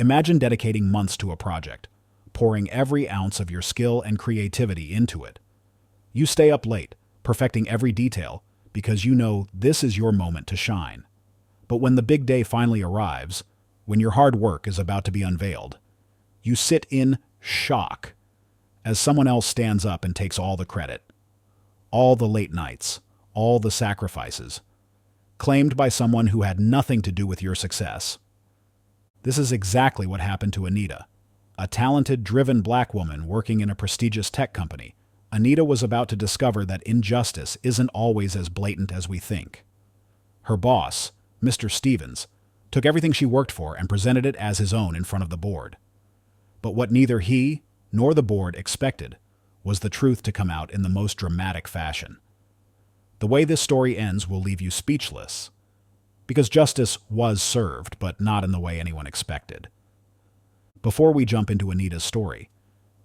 Imagine dedicating months to a project, pouring every ounce of your skill and creativity into it. You stay up late, perfecting every detail, because you know this is your moment to shine. But when the big day finally arrives, when your hard work is about to be unveiled, you sit in shock as someone else stands up and takes all the credit. All the late nights, all the sacrifices, claimed by someone who had nothing to do with your success. This is exactly what happened to Anita, a talented, driven black woman working in a prestigious tech company. Anita was about to discover that injustice isn't always as blatant as we think. Her boss, Mr. Stevens, took everything she worked for and presented it as his own in front of the board. But what neither he nor the board expected was the truth to come out in the most dramatic fashion. The way this story ends will leave you speechless, because justice was served, but not in the way anyone expected. Before we jump into Anita's story,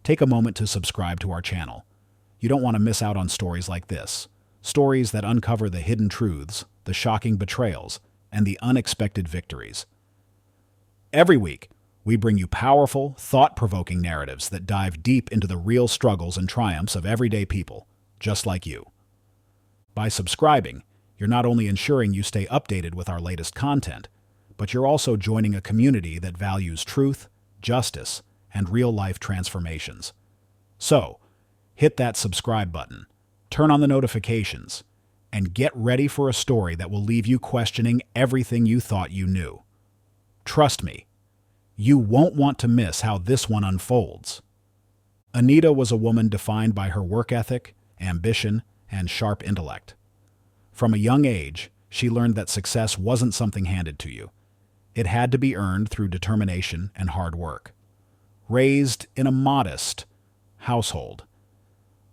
take a moment to subscribe to our channel. You don't want to miss out on stories like this, stories that uncover the hidden truths, the shocking betrayals, and the unexpected victories. Every week, we bring you powerful, thought-provoking narratives that dive deep into the real struggles and triumphs of everyday people, just like you. By subscribing, you're not only ensuring you stay updated with our latest content, but you're also joining a community that values truth, justice, and real-life transformations. So, hit that subscribe button, turn on the notifications, and get ready for a story that will leave you questioning everything you thought you knew. Trust me, you won't want to miss how this one unfolds. Anita was a woman defined by her work ethic, ambition, and sharp intellect. From a young age, she learned that success wasn't something handed to you. It had to be earned through determination and hard work. Raised in a modest household,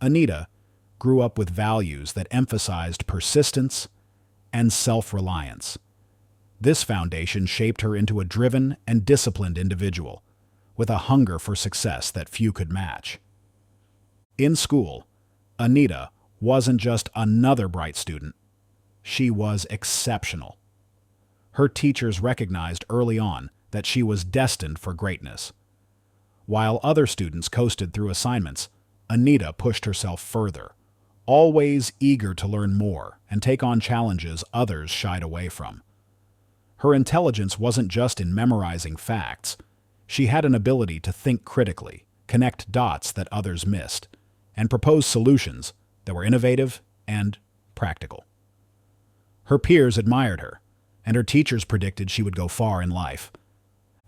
Anita grew up with values that emphasized persistence and self-reliance. This foundation shaped her into a driven and disciplined individual, with a hunger for success that few could match. In school, Anita wasn't just another bright student. She was exceptional. Her teachers recognized early on that she was destined for greatness. While other students coasted through assignments, Anita pushed herself further, always eager to learn more and take on challenges others shied away from. Her intelligence wasn't just in memorizing facts. She had an ability to think critically, connect dots that others missed, and propose solutions that were innovative and practical. Her peers admired her, and her teachers predicted she would go far in life.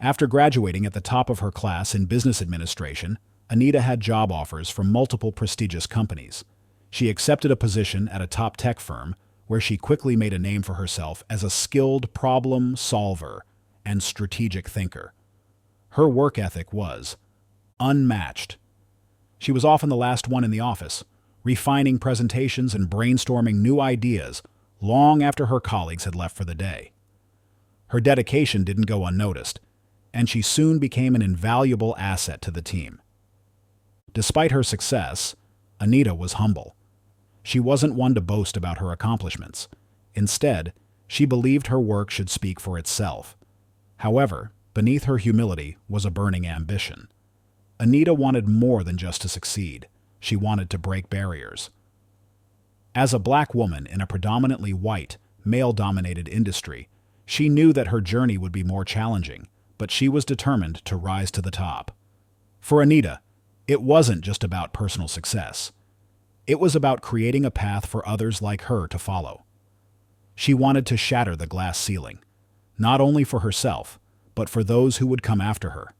After graduating at the top of her class in business administration, Anita had job offers from multiple prestigious companies. She accepted a position at a top tech firm where she quickly made a name for herself as a skilled problem solver and strategic thinker. Her work ethic was unmatched. She was often the last one in the office, refining presentations and brainstorming new ideas long after her colleagues had left for the day. Her dedication didn't go unnoticed, and she soon became an invaluable asset to the team. Despite her success, Anita was humble. She wasn't one to boast about her accomplishments. Instead, she believed her work should speak for itself. However, beneath her humility was a burning ambition. Anita wanted more than just to succeed. She wanted to break barriers. As a black woman in a predominantly white, male-dominated industry, she knew that her journey would be more challenging, but she was determined to rise to the top. For Anita, it wasn't just about personal success. It was about creating a path for others like her to follow. She wanted to shatter the glass ceiling, not only for herself, but for those who would come after her.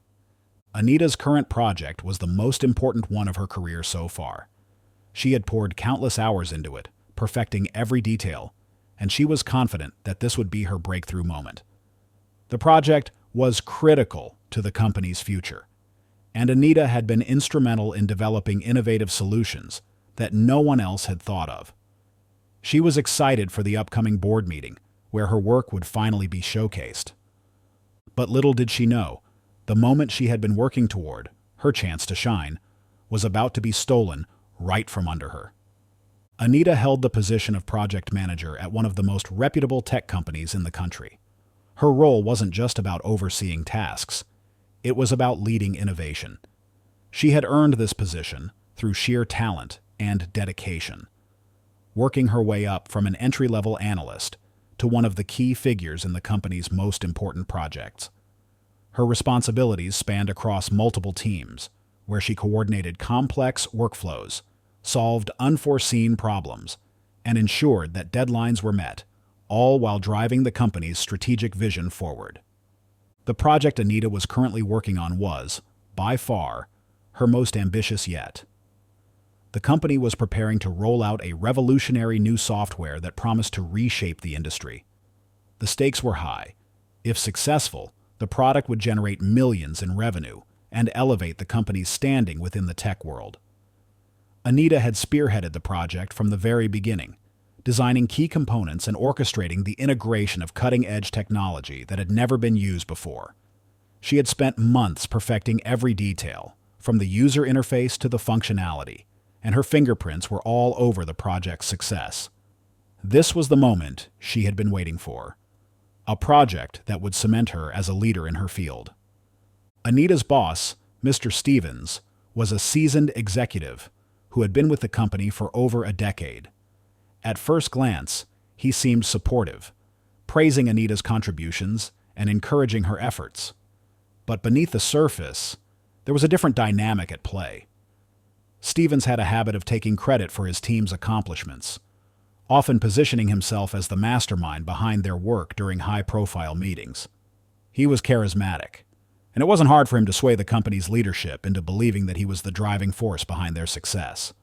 Anita's current project was the most important one of her career so far. She had poured countless hours into it, perfecting every detail, and she was confident that this would be her breakthrough moment. The project was critical to the company's future, and Anita had been instrumental in developing innovative solutions that no one else had thought of. She was excited for the upcoming board meeting, where her work would finally be showcased. But little did she know, the moment she had been working toward, her chance to shine, was about to be stolen right from under her. Anita held the position of project manager at one of the most reputable tech companies in the country. Her role wasn't just about overseeing tasks. It was about leading innovation. She had earned this position through sheer talent and dedication, working her way up from an entry-level analyst to one of the key figures in the company's most important projects. Her responsibilities spanned across multiple teams, where she coordinated complex workflows, solved unforeseen problems, and ensured that deadlines were met, all while driving the company's strategic vision forward. The project Anita was currently working on was, by far, her most ambitious yet. The company was preparing to roll out a revolutionary new software that promised to reshape the industry. The stakes were high. If successful, the product would generate millions in revenue and elevate the company's standing within the tech world. Anita had spearheaded the project from the very beginning, designing key components and orchestrating the integration of cutting-edge technology that had never been used before. She had spent months perfecting every detail, from the user interface to the functionality, and her fingerprints were all over the project's success. This was the moment she had been waiting for, a project that would cement her as a leader in her field. Anita's boss, Mr. Stevens, was a seasoned executive who had been with the company for over a decade. At first glance, he seemed supportive, praising Anita's contributions and encouraging her efforts. But beneath the surface, there was a different dynamic at play. Stevens had a habit of taking credit for his team's accomplishments, often positioning himself as the mastermind behind their work during high-profile meetings. He was charismatic, and it wasn't hard for him to sway the company's leadership into believing that he was the driving force behind their success.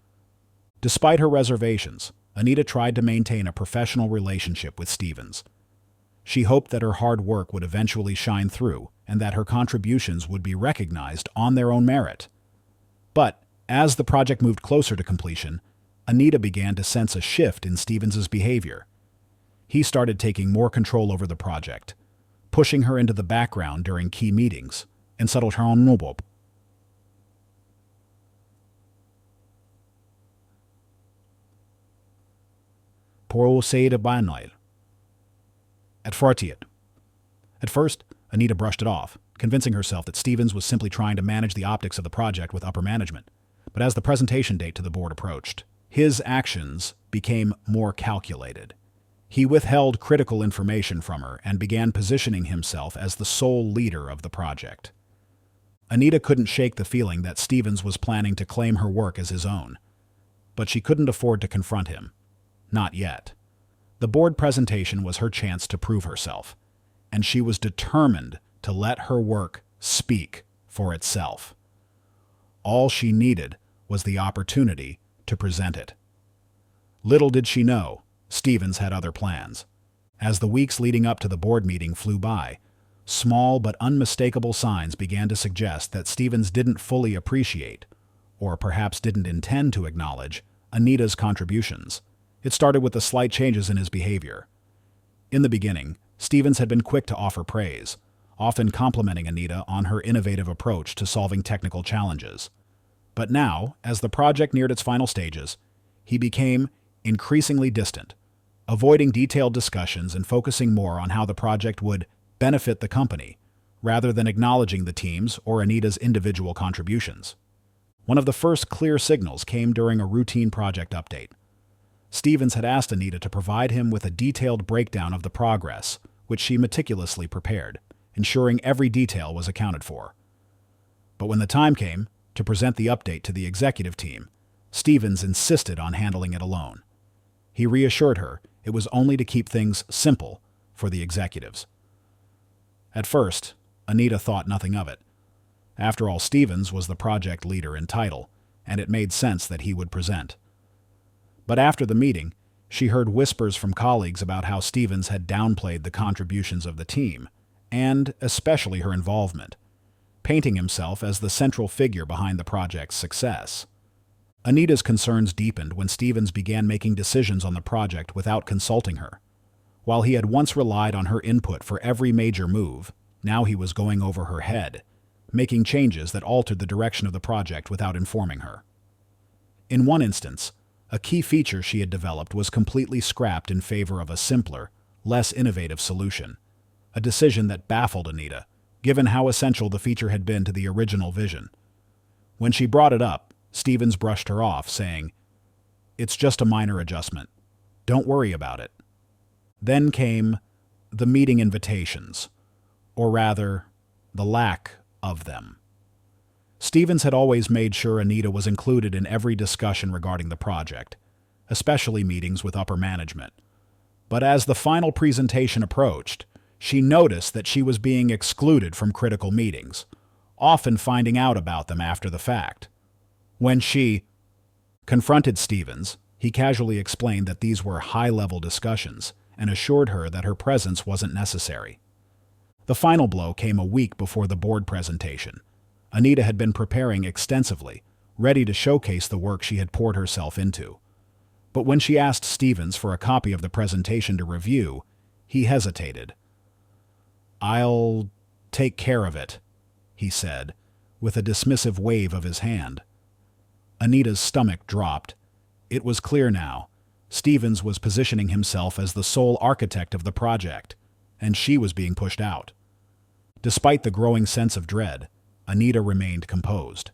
Despite her reservations, Anita tried to maintain a professional relationship with Stevens. She hoped that her hard work would eventually shine through and that her contributions would be recognized on their own merit. But as the project moved closer to completion, Anita began to sense a shift in Stevens's behavior. He started taking more control over the project, pushing her into the background during key meetings, and settled her on noble. At first, Anita brushed it off, convincing herself that Stevens was simply trying to manage the optics of the project with upper management. But as the presentation date to the board approached, his actions became more calculated. He withheld critical information from her and began positioning himself as the sole leader of the project. Anita couldn't shake the feeling that Stevens was planning to claim her work as his own, but she couldn't afford to confront him. Not yet. The board presentation was her chance to prove herself, and she was determined to let her work speak for itself. All she needed was the opportunity to present it. Little did she know, Stevens had other plans. As the weeks leading up to the board meeting flew by, small but unmistakable signs began to suggest that Stevens didn't fully appreciate, or perhaps didn't intend to acknowledge, Anita's contributions. It started with the slight changes in his behavior. In the beginning, Stevens had been quick to offer praise, often complimenting Anita on her innovative approach to solving technical challenges. But now, as the project neared its final stages, he became increasingly distant, avoiding detailed discussions and focusing more on how the project would benefit the company, rather than acknowledging the team's or Anita's individual contributions. One of the first clear signals came during a routine project update. Stevens had asked Anita to provide him with a detailed breakdown of the progress, which she meticulously prepared, ensuring every detail was accounted for. But when the time came to present the update to the executive team, Stevens insisted on handling it alone. He reassured her it was only to keep things simple for the executives. At first, Anita thought nothing of it. After all, Stevens was the project leader in title, and it made sense that he would present. But after the meeting, she heard whispers from colleagues about how Stevens had downplayed the contributions of the team, and especially her involvement, painting himself as the central figure behind the project's success. Anita's concerns deepened when Stevens began making decisions on the project without consulting her. While he had once relied on her input for every major move, now he was going over her head, making changes that altered the direction of the project without informing her. In one instance, a key feature she had developed was completely scrapped in favor of a simpler, less innovative solution, a decision that baffled Anita, given how essential the feature had been to the original vision. When she brought it up, Stevens brushed her off, saying, "It's just a minor adjustment. Don't worry about it." Then came the meeting invitations, or rather, the lack of them. Stevens had always made sure Anita was included in every discussion regarding the project, especially meetings with upper management. But as the final presentation approached, she noticed that she was being excluded from critical meetings, often finding out about them after the fact. When she confronted Stevens, he casually explained that these were high-level discussions and assured her that her presence wasn't necessary. The final blow came a week before the board presentation. Anita had been preparing extensively, ready to showcase the work she had poured herself into. But when she asked Stevens for a copy of the presentation to review, he hesitated. "I'll take care of it," he said, with a dismissive wave of his hand. Anita's stomach dropped. It was clear now. Stevens was positioning himself as the sole architect of the project, and she was being pushed out. Despite the growing sense of dread, Anita remained composed.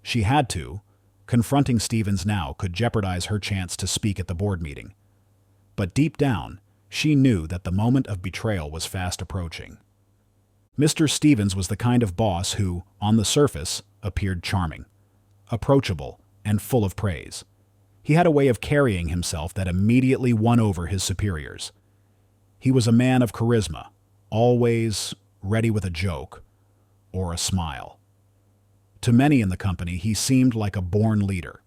She had to. Confronting Stevens now could jeopardize her chance to speak at the board meeting. But deep down, she knew that the moment of betrayal was fast approaching. Mr. Stevens was the kind of boss who, on the surface, appeared charming, approachable, and full of praise. He had a way of carrying himself that immediately won over his superiors. He was a man of charisma, always ready with a joke or a smile. To many in the company, he seemed like a born leader,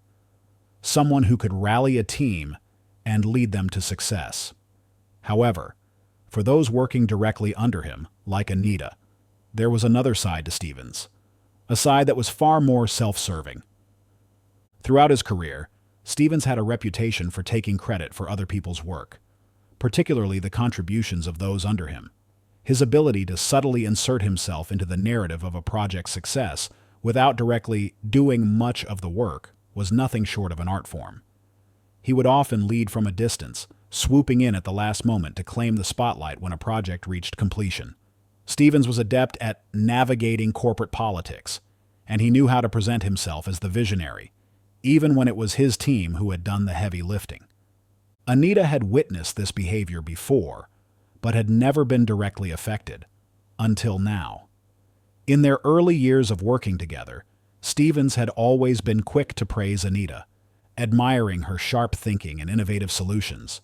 someone who could rally a team and lead them to success. However, for those working directly under him, like Anita, there was another side to Stevens, a side that was far more self-serving. Throughout his career, Stevens had a reputation for taking credit for other people's work, particularly the contributions of those under him. His ability to subtly insert himself into the narrative of a project's success without directly doing much of the work was nothing short of an art form. He would often lead from a distance, swooping in at the last moment to claim the spotlight when a project reached completion. Stevens was adept at navigating corporate politics, and he knew how to present himself as the visionary, even when it was his team who had done the heavy lifting. Anita had witnessed this behavior before, but had never been directly affected, until now. In their early years of working together, Stevens had always been quick to praise Anita, admiring her sharp thinking and innovative solutions.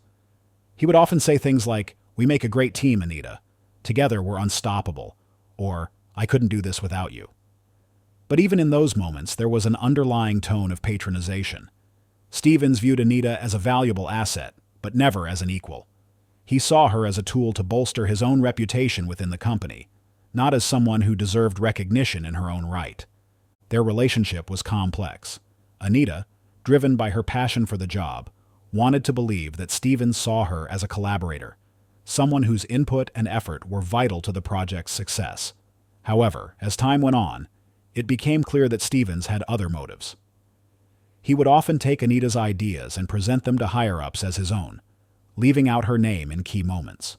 He would often say things like, "We make a great team, Anita. Together we're unstoppable," or "I couldn't do this without you." But even in those moments, there was an underlying tone of patronization. Stevens viewed Anita as a valuable asset, but never as an equal. He saw her as a tool to bolster his own reputation within the company, not as someone who deserved recognition in her own right. Their relationship was complex. Anita, driven by her passion for the job, wanted to believe that Stevens saw her as a collaborator, someone whose input and effort were vital to the project's success. However, as time went on, it became clear that Stevens had other motives. He would often take Anita's ideas and present them to higher-ups as his own, leaving out her name in key moments.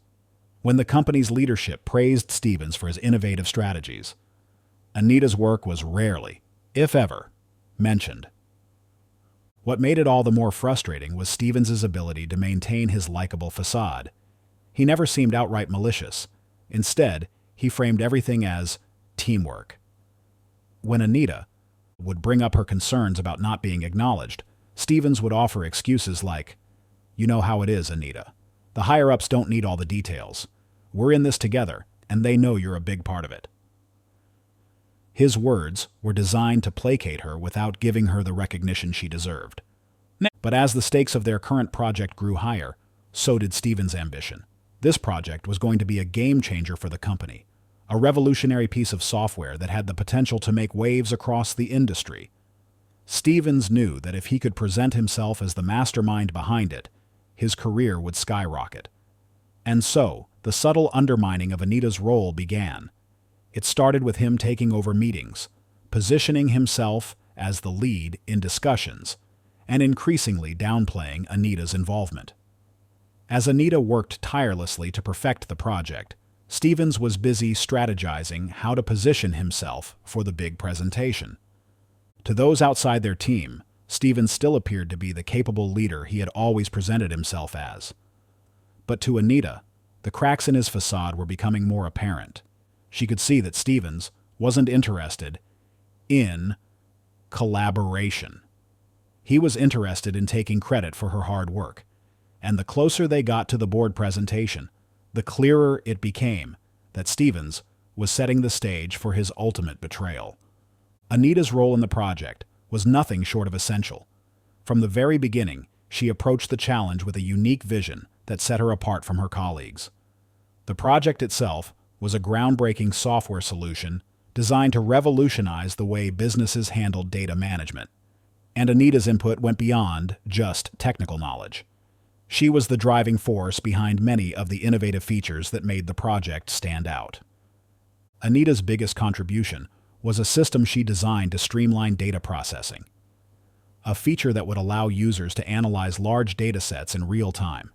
When the company's leadership praised Stevens for his innovative strategies, Anita's work was rarely, if ever, mentioned. What made it all the more frustrating was Stevens's ability to maintain his likable facade. He never seemed outright malicious. Instead, he framed everything as teamwork. When Anita would bring up her concerns about not being acknowledged, Stevens would offer excuses like, "You know how it is, Anita. The higher-ups don't need all the details. We're in this together, and they know you're a big part of it." His words were designed to placate her without giving her the recognition she deserved. But as the stakes of their current project grew higher, so did Stevens' ambition. This project was going to be a game-changer for the company, a revolutionary piece of software that had the potential to make waves across the industry. Stevens knew that if he could present himself as the mastermind behind it, his career would skyrocket. And so, the subtle undermining of Anita's role began. It started with him taking over meetings, positioning himself as the lead in discussions, and increasingly downplaying Anita's involvement. As Anita worked tirelessly to perfect the project, Stevens was busy strategizing how to position himself for the big presentation. To those outside their team, Stevens still appeared to be the capable leader he had always presented himself as. But to Anita, the cracks in his facade were becoming more apparent. She could see that Stevens wasn't interested in collaboration. He was interested in taking credit for her hard work. And the closer they got to the board presentation, the clearer it became that Stevens was setting the stage for his ultimate betrayal. Anita's role in the project was nothing short of essential. From the very beginning, she approached the challenge with a unique vision that set her apart from her colleagues. The project itself was a groundbreaking software solution designed to revolutionize the way businesses handled data management. And Anita's input went beyond just technical knowledge. She was the driving force behind many of the innovative features that made the project stand out. Anita's biggest contribution was a system she designed to streamline data processing, a feature that would allow users to analyze large data sets in real time.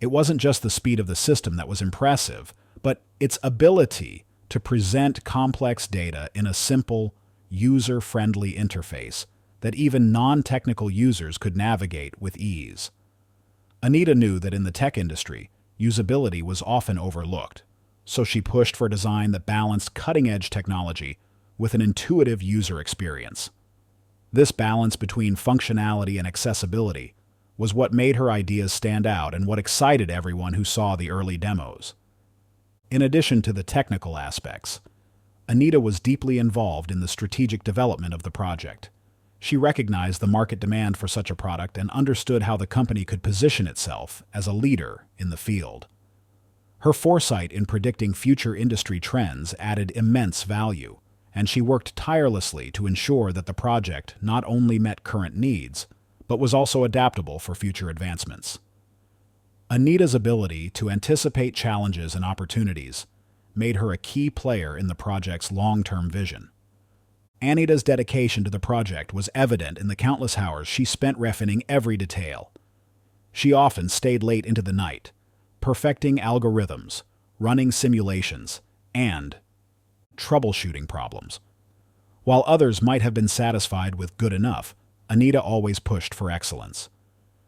It wasn't just the speed of the system that was impressive, but its ability to present complex data in a simple, user-friendly interface that even non-technical users could navigate with ease. Anita knew that in the tech industry, usability was often overlooked, so she pushed for design that balanced cutting-edge technology with an intuitive user experience. This balance between functionality and accessibility was what made her ideas stand out and what excited everyone who saw the early demos. In addition to the technical aspects, Anita was deeply involved in the strategic development of the project. She recognized the market demand for such a product and understood how the company could position itself as a leader in the field. Her foresight in predicting future industry trends added immense value, and she worked tirelessly to ensure that the project not only met current needs, but was also adaptable for future advancements. Anita's ability to anticipate challenges and opportunities made her a key player in the project's long-term vision. Anita's dedication to the project was evident in the countless hours she spent refining every detail. She often stayed late into the night, perfecting algorithms, running simulations, and troubleshooting problems. While others might have been satisfied with good enough, Anita always pushed for excellence.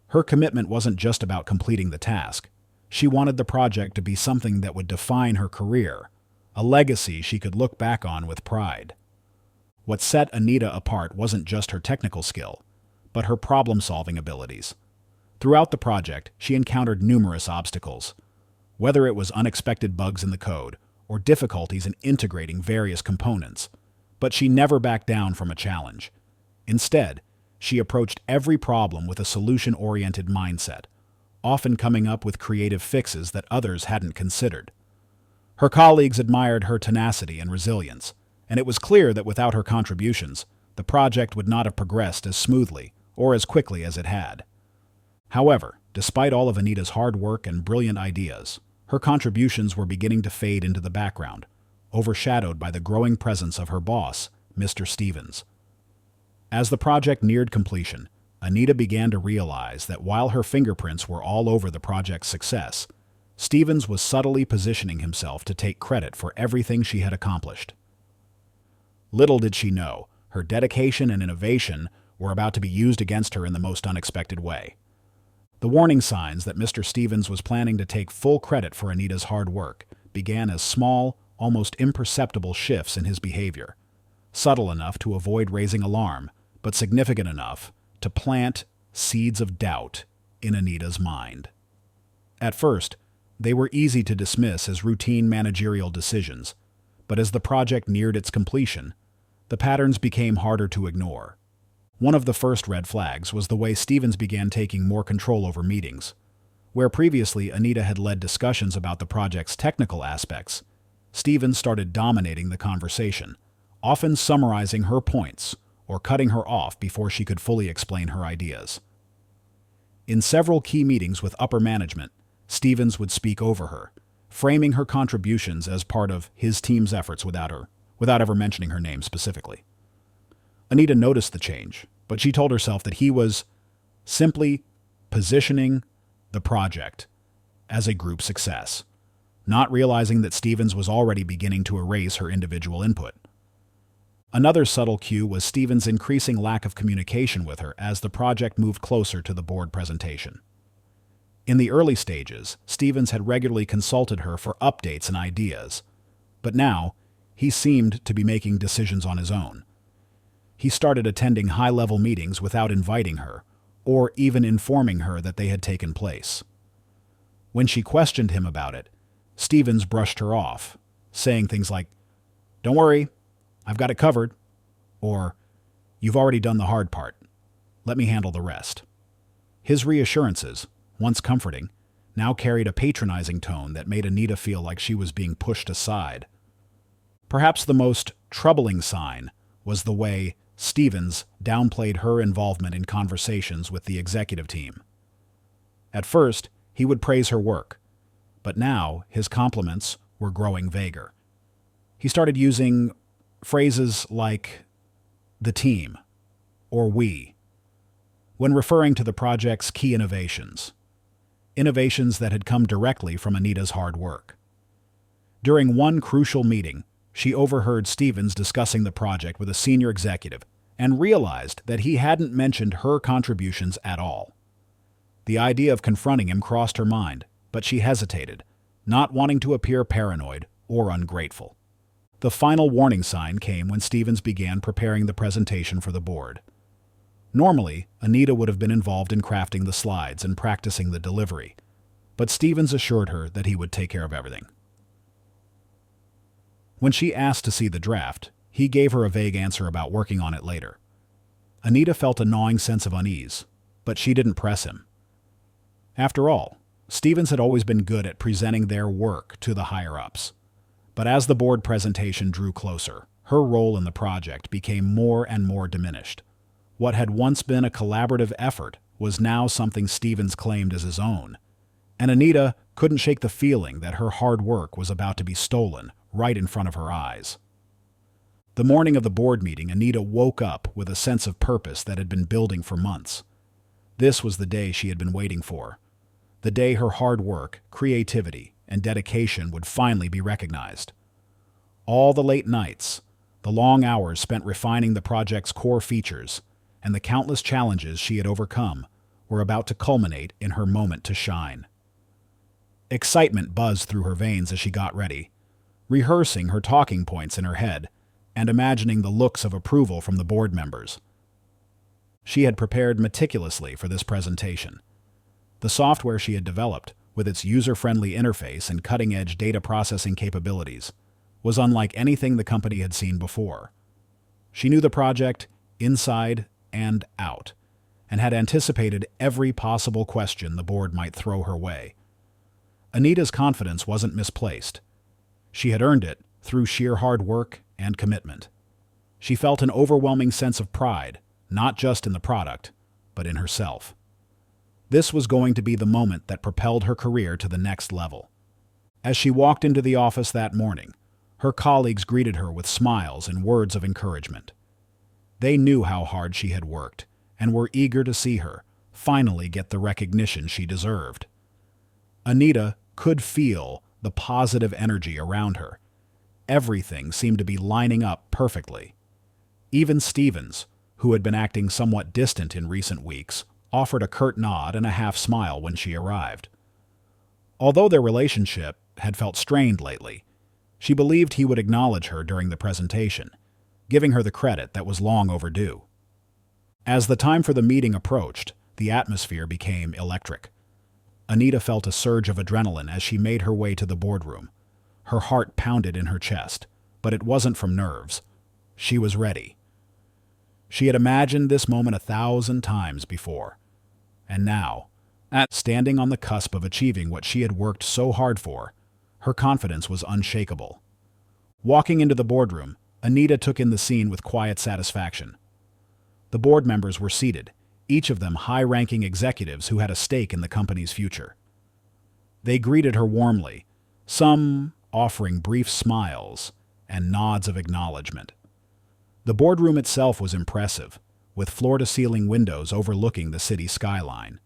Her commitment wasn't just about completing the task. She wanted the project to be something that would define her career, a legacy she could look back on with pride. What set Anita apart wasn't just her technical skill, but her problem-solving abilities. Throughout the project, she encountered numerous obstacles, whether it was unexpected bugs in the code or difficulties in integrating various components, but she never backed down from a challenge. Instead, she approached every problem with a solution-oriented mindset, often coming up with creative fixes that others hadn't considered. Her colleagues admired her tenacity and resilience, and it was clear that without her contributions, the project would not have progressed as smoothly or as quickly as it had. However, despite all of Anita's hard work and brilliant ideas, her contributions were beginning to fade into the background, overshadowed by the growing presence of her boss, Mr. Stevens. As the project neared completion, Anita began to realize that while her fingerprints were all over the project's success, Stevens was subtly positioning himself to take credit for everything she had accomplished. Little did she know, her dedication and innovation were about to be used against her in the most unexpected way. The warning signs that Mr. Stevens was planning to take full credit for Anita's hard work began as small, almost imperceptible shifts in his behavior, subtle enough to avoid raising alarm, but significant enough to plant seeds of doubt in Anita's mind. At first, they were easy to dismiss as routine managerial decisions, but as the project neared its completion, the patterns became harder to ignore. One of the first red flags was the way Stevens began taking more control over meetings. Where previously Anita had led discussions about the project's technical aspects, Stevens started dominating the conversation, often summarizing her points or cutting her off before she could fully explain her ideas. In several key meetings with upper management, Stevens would speak over her, framing her contributions as part of his team's efforts without ever mentioning her name specifically. Anita noticed the change, but she told herself that he was simply positioning the project as a group success, not realizing that Stevens was already beginning to erase her individual input. Another subtle cue was Stevens' increasing lack of communication with her as the project moved closer to the board presentation. In the early stages, Stevens had regularly consulted her for updates and ideas, but now he seemed to be making decisions on his own. He started attending high-level meetings without inviting her, or even informing her that they had taken place. When she questioned him about it, Stevens brushed her off, saying things like, "Don't worry, I've got it covered," or "You've already done the hard part. Let me handle the rest." His reassurances, once comforting, now carried a patronizing tone that made Anita feel like she was being pushed aside. Perhaps the most troubling sign was the way Stevens downplayed her involvement in conversations with the executive team. At first, he would praise her work, but now his compliments were growing vaguer. He started using phrases like "the team" or "we" when referring to the project's key innovations that had come directly from Anita's hard work. During one crucial meeting, she overheard Stevens discussing the project with a senior executive and realized that he hadn't mentioned her contributions at all. The idea of confronting him crossed her mind, but she hesitated, not wanting to appear paranoid or ungrateful. The final warning sign came when Stevens began preparing the presentation for the board. Normally, Anita would have been involved in crafting the slides and practicing the delivery, but Stevens assured her that he would take care of everything. When she asked to see the draft, he gave her a vague answer about working on it later. Anita felt a gnawing sense of unease, but she didn't press him. After all, Stevens had always been good at presenting their work to the higher-ups. But as the board presentation drew closer, her role in the project became more and more diminished. What had once been a collaborative effort was now something Stevens claimed as his own, and Anita couldn't shake the feeling that her hard work was about to be stolen right in front of her eyes. The morning of the board meeting, Anita woke up with a sense of purpose that had been building for months. This was the day she had been waiting for. The day her hard work, creativity, and dedication would finally be recognized. All the late nights, the long hours spent refining the project's core features, and the countless challenges she had overcome were about to culminate in her moment to shine. Excitement buzzed through her veins as she got ready, rehearsing her talking points in her head and imagining the looks of approval from the board members. She had prepared meticulously for this presentation. The software she had developed, with its user-friendly interface and cutting-edge data processing capabilities, was unlike anything the company had seen before. She knew the project inside and out, and had anticipated every possible question the board might throw her way. Anita's confidence wasn't misplaced. She had earned it through sheer hard work and commitment. She felt an overwhelming sense of pride, not just in the product, but in herself. This was going to be the moment that propelled her career to the next level. As she walked into the office that morning, her colleagues greeted her with smiles and words of encouragement. They knew how hard she had worked and were eager to see her finally get the recognition she deserved. Anita could feel the positive energy around her. Everything seemed to be lining up perfectly. Even Stevens, who had been acting somewhat distant in recent weeks, offered a curt nod and a half-smile when she arrived. Although their relationship had felt strained lately, she believed he would acknowledge her during the presentation, giving her the credit that was long overdue. As the time for the meeting approached, the atmosphere became electric. Anita felt a surge of adrenaline as she made her way to the boardroom. Her heart pounded in her chest, but it wasn't from nerves. She was ready. She had imagined this moment 1,000 times before. And now, standing on the cusp of achieving what she had worked so hard for, her confidence was unshakable. Walking into the boardroom, Anita took in the scene with quiet satisfaction. The board members were seated, each of them high-ranking executives who had a stake in the company's future. They greeted her warmly, some offering brief smiles and nods of acknowledgement. The boardroom itself was impressive, with floor-to-ceiling windows overlooking the city skyline.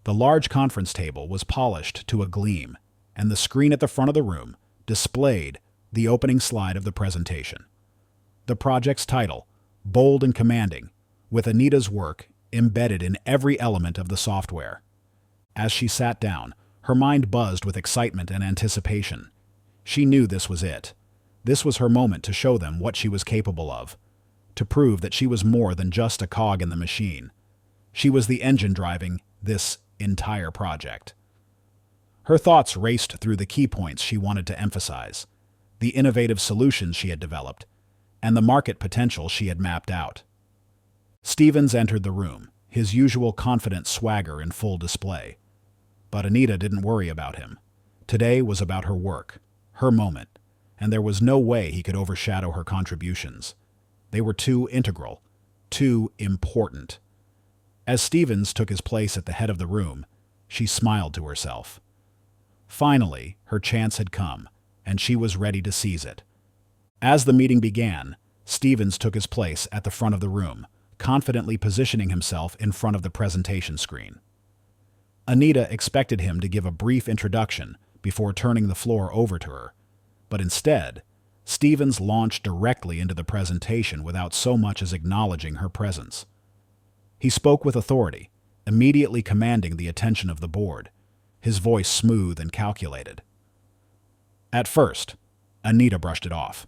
The large conference table was polished to a gleam, and the screen at the front of the room displayed the opening slide of the presentation. The project's title, bold and commanding, with Anita's work embedded in every element of the software. As she sat down, her mind buzzed with excitement and anticipation. She knew this was it. This was her moment to show them what she was capable of, to prove that she was more than just a cog in the machine. She was the engine driving this entire project. Her thoughts raced through the key points she wanted to emphasize, the innovative solutions she had developed, and the market potential she had mapped out. Stevens entered the room, his usual confident swagger in full display. But Anita didn't worry about him. Today was about her work, her moment, and there was no way he could overshadow her contributions. They were too integral, too important. As Stevens took his place at the head of the room, she smiled to herself. Finally, her chance had come, and she was ready to seize it. As the meeting began, Stevens took his place at the front of the room, confidently positioning himself in front of the presentation screen. Anita expected him to give a brief introduction before turning the floor over to her, but instead, Stevens launched directly into the presentation without so much as acknowledging her presence. He spoke with authority, immediately commanding the attention of the board, his voice smooth and calculated. At first, Anita brushed it off.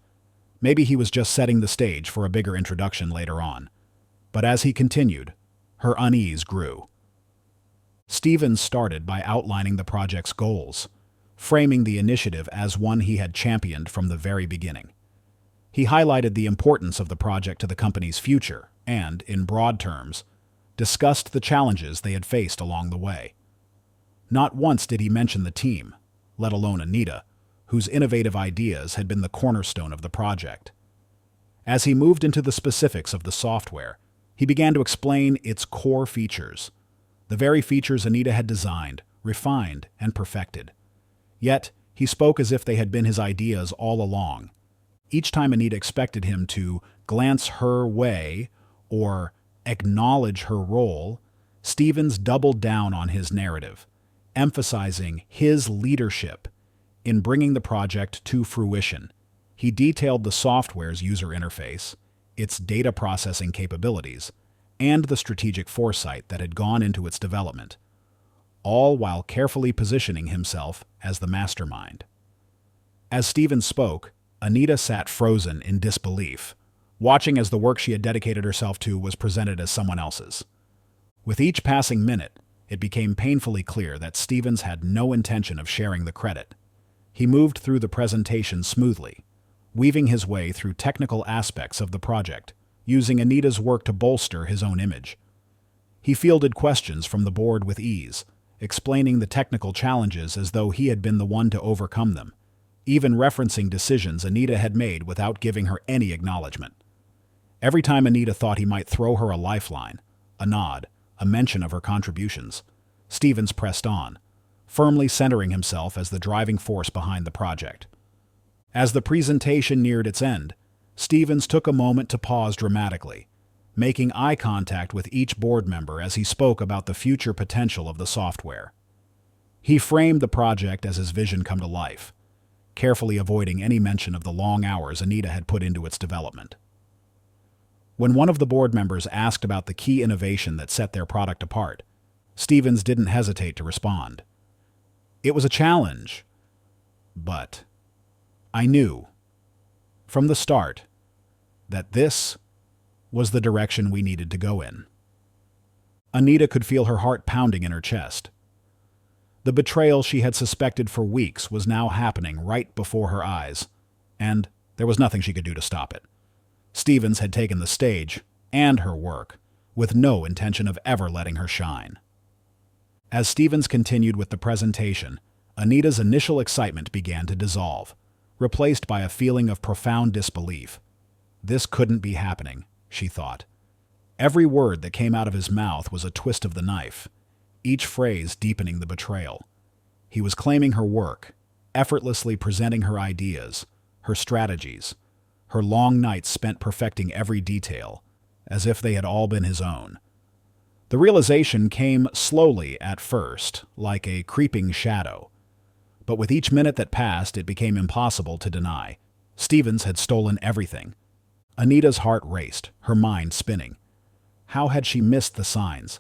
Maybe he was just setting the stage for a bigger introduction later on. But as he continued, her unease grew. Stevens started by outlining the project's goals, framing the initiative as one he had championed from the very beginning. He highlighted the importance of the project to the company's future and, in broad terms, discussed the challenges they had faced along the way. Not once did he mention the team, let alone Anita, whose innovative ideas had been the cornerstone of the project. As he moved into the specifics of the software, he began to explain its core features, the very features Anita had designed, refined, and perfected. Yet, he spoke as if they had been his ideas all along. Each time Anita expected him to glance her way or acknowledge her role, Stevens doubled down on his narrative, emphasizing his leadership in bringing the project to fruition. He detailed the software's user interface, its data processing capabilities, and the strategic foresight that had gone into its development, all while carefully positioning himself as the mastermind. As Stevens spoke, Anita sat frozen in disbelief, watching as the work she had dedicated herself to was presented as someone else's. With each passing minute, it became painfully clear that Stevens had no intention of sharing the credit. He moved through the presentation smoothly, weaving his way through technical aspects of the project, using Anita's work to bolster his own image. He fielded questions from the board with ease, explaining the technical challenges as though he had been the one to overcome them, even referencing decisions Anita had made without giving her any acknowledgement. Every time Anita thought he might throw her a lifeline, a nod, a mention of her contributions, Stevens pressed on, firmly centering himself as the driving force behind the project. As the presentation neared its end, Stevens took a moment to pause dramatically, making eye contact with each board member as he spoke about the future potential of the software. He framed the project as his vision come to life, carefully avoiding any mention of the long hours Anita had put into its development. When one of the board members asked about the key innovation that set their product apart, Stevens didn't hesitate to respond. It was a challenge, but I knew, from the start, that this was the direction we needed to go in. Anita could feel her heart pounding in her chest. The betrayal she had suspected for weeks was now happening right before her eyes, and there was nothing she could do to stop it. Stevens had taken the stage, and her work, with no intention of ever letting her shine. As Stevens continued with the presentation, Anita's initial excitement began to dissolve, replaced by a feeling of profound disbelief. This couldn't be happening, she thought. Every word that came out of his mouth was a twist of the knife, each phrase deepening the betrayal. He was claiming her work, effortlessly presenting her ideas, her strategies, her long nights spent perfecting every detail, as if they had all been his own. The realization came slowly at first, like a creeping shadow. But with each minute that passed, it became impossible to deny. Stevens had stolen everything. Anita's heart raced, her mind spinning. How had she missed the signs?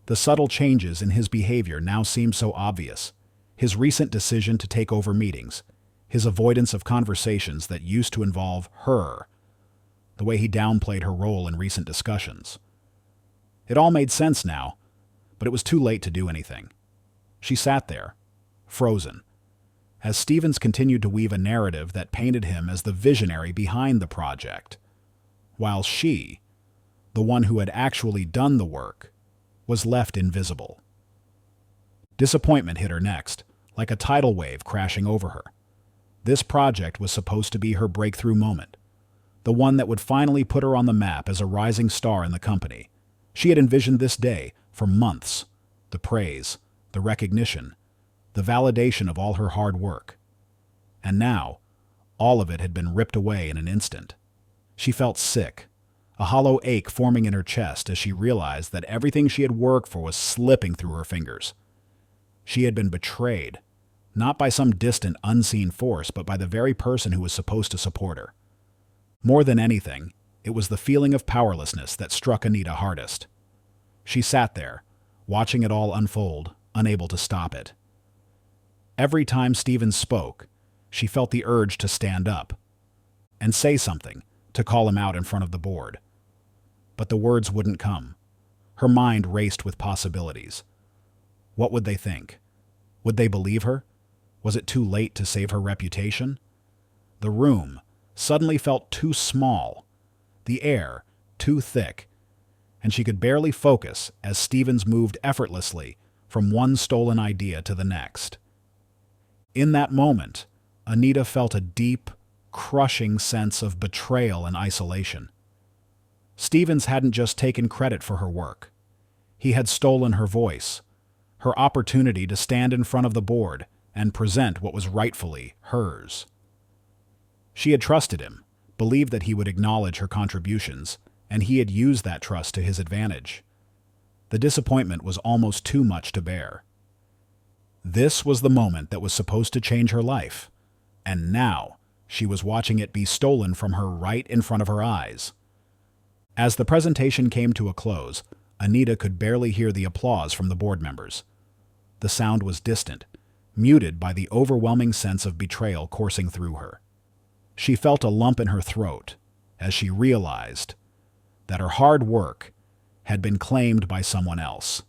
The subtle changes in his behavior now seemed so obvious. His recent decision to take over meetings, his avoidance of conversations that used to involve her, the way he downplayed her role in recent discussions. It all made sense now, but it was too late to do anything. She sat there, frozen, as Stevens continued to weave a narrative that painted him as the visionary behind the project, while she, the one who had actually done the work, was left invisible. Disappointment hit her next, like a tidal wave crashing over her. This project was supposed to be her breakthrough moment, the one that would finally put her on the map as a rising star in the company. She had envisioned this day for months, the praise, the recognition, the validation of all her hard work. And now, all of it had been ripped away in an instant. She felt sick, a hollow ache forming in her chest as she realized that everything she had worked for was slipping through her fingers. She had been betrayed, not by some distant, unseen force, but by the very person who was supposed to support her. More than anything, it was the feeling of powerlessness that struck Anita hardest. She sat there, watching it all unfold, unable to stop it. Every time Stevens spoke, she felt the urge to stand up and say something, to call him out in front of the board. But the words wouldn't come. Her mind raced with possibilities. What would they think? Would they believe her? Was it too late to save her reputation? The room suddenly felt too small, the air too thick, and she could barely focus as Stevens moved effortlessly from one stolen idea to the next. In that moment, Anita felt a deep, crushing sense of betrayal and isolation. Stevens hadn't just taken credit for her work. He had stolen her voice, her opportunity to stand in front of the board and present what was rightfully hers. She had trusted him, believed that he would acknowledge her contributions, and he had used that trust to his advantage. The disappointment was almost too much to bear. This was the moment that was supposed to change her life, and now she was watching it be stolen from her right in front of her eyes. As the presentation came to a close, Anita could barely hear the applause from the board members. The sound was distant, muted by the overwhelming sense of betrayal coursing through her. She felt a lump in her throat as she realized that her hard work had been claimed by someone else,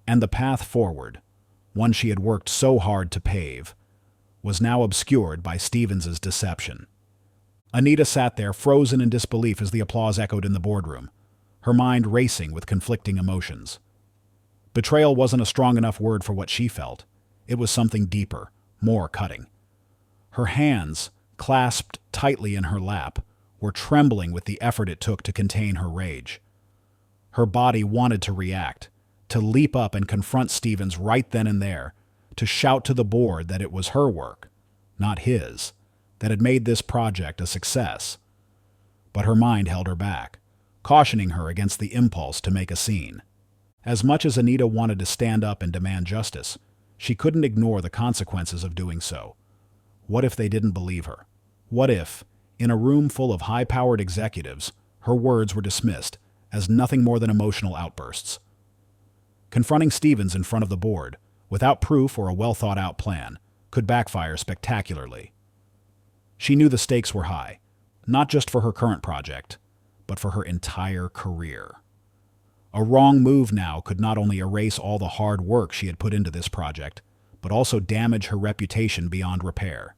and the path forward, one she had worked so hard to pave, was now obscured by Stevens's deception. Anita sat there frozen in disbelief as the applause echoed in the boardroom, her mind racing with conflicting emotions. Betrayal wasn't a strong enough word for what she felt. It was something deeper, more cutting. Her hands, clasped tightly in her lap, were trembling with the effort it took to contain her rage. Her body wanted to react, to leap up and confront Stevens right then and there, to shout to the board that it was her work, not his, that had made this project a success. But her mind held her back, cautioning her against the impulse to make a scene. As much as Anita wanted to stand up and demand justice, she couldn't ignore the consequences of doing so. What if they didn't believe her? What if, in a room full of high-powered executives, her words were dismissed as nothing more than emotional outbursts? Confronting Stevens in front of the board, without proof or a well-thought-out plan, could backfire spectacularly. She knew the stakes were high, not just for her current project, but for her entire career. A wrong move now could not only erase all the hard work she had put into this project, but also damage her reputation beyond repair.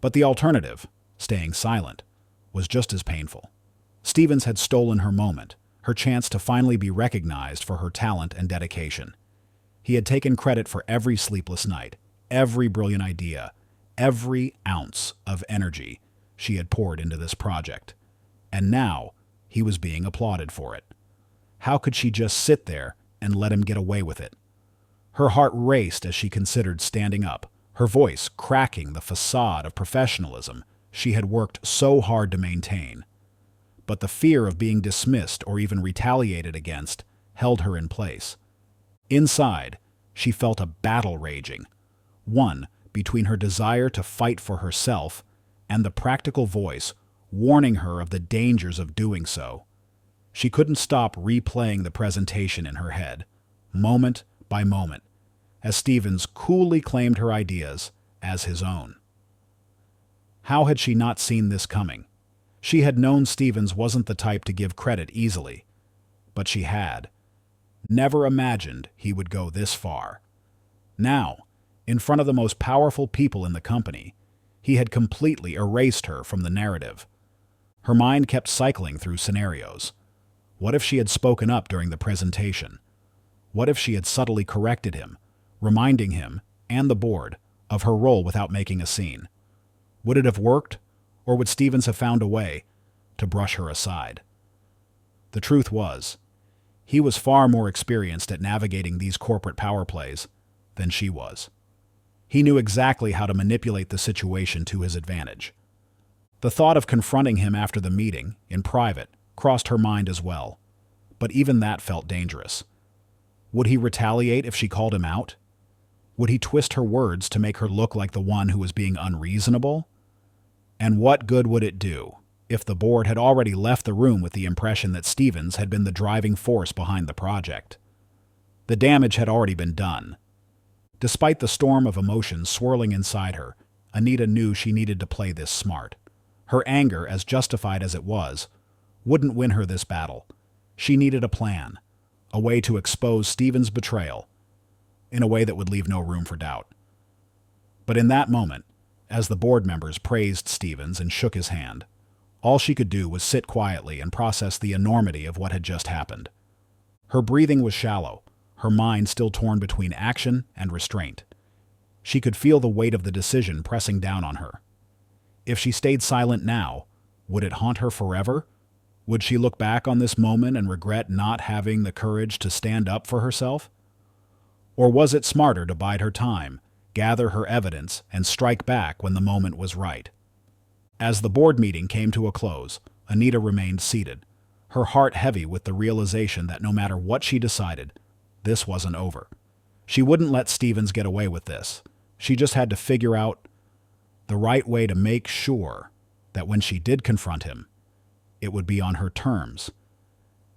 But the alternative, staying silent, was just as painful. Stevens had stolen her moment, her chance to finally be recognized for her talent and dedication. He had taken credit for every sleepless night, every brilliant idea, every ounce of energy she had poured into this project. And now he was being applauded for it. How could she just sit there and let him get away with it? Her heart raced as she considered standing up, her voice cracking the facade of professionalism she had worked so hard to maintain. But the fear of being dismissed or even retaliated against held her in place. Inside, she felt a battle raging, one between her desire to fight for herself and the practical voice warning her of the dangers of doing so. She couldn't stop replaying the presentation in her head, moment by moment, as Stevens coolly claimed her ideas as his own. How had she not seen this coming? She had known Stevens wasn't the type to give credit easily, but she had never imagined he would go this far. Now, in front of the most powerful people in the company, he had completely erased her from the narrative. Her mind kept cycling through scenarios. What if she had spoken up during the presentation? What if she had subtly corrected him, reminding him and the board of her role without making a scene? Would it have worked, or would Stevens have found a way to brush her aside? The truth was, he was far more experienced at navigating these corporate power plays than she was. He knew exactly how to manipulate the situation to his advantage. The thought of confronting him after the meeting, in private, crossed her mind as well, but even that felt dangerous. Would he retaliate if she called him out? Would he twist her words to make her look like the one who was being unreasonable? And what good would it do if the board had already left the room with the impression that Stevens had been the driving force behind the project? The damage had already been done. Despite the storm of emotions swirling inside her, Anita knew she needed to play this smart. Her anger, as justified as it was, wouldn't win her this battle. She needed a plan, a way to expose Stevens' betrayal, in a way that would leave no room for doubt. But in that moment, as the board members praised Stevens and shook his hand, all she could do was sit quietly and process the enormity of what had just happened. Her breathing was shallow, her mind still torn between action and restraint. She could feel the weight of the decision pressing down on her. If she stayed silent now, would it haunt her forever? Would she look back on this moment and regret not having the courage to stand up for herself? Or was it smarter to bide her time, gather her evidence, and strike back when the moment was right? As the board meeting came to a close, Anita remained seated, her heart heavy with the realization that no matter what she decided, this wasn't over. She wouldn't let Stevens get away with this. She just had to figure out the right way to make sure that when she did confront him, it would be on her terms,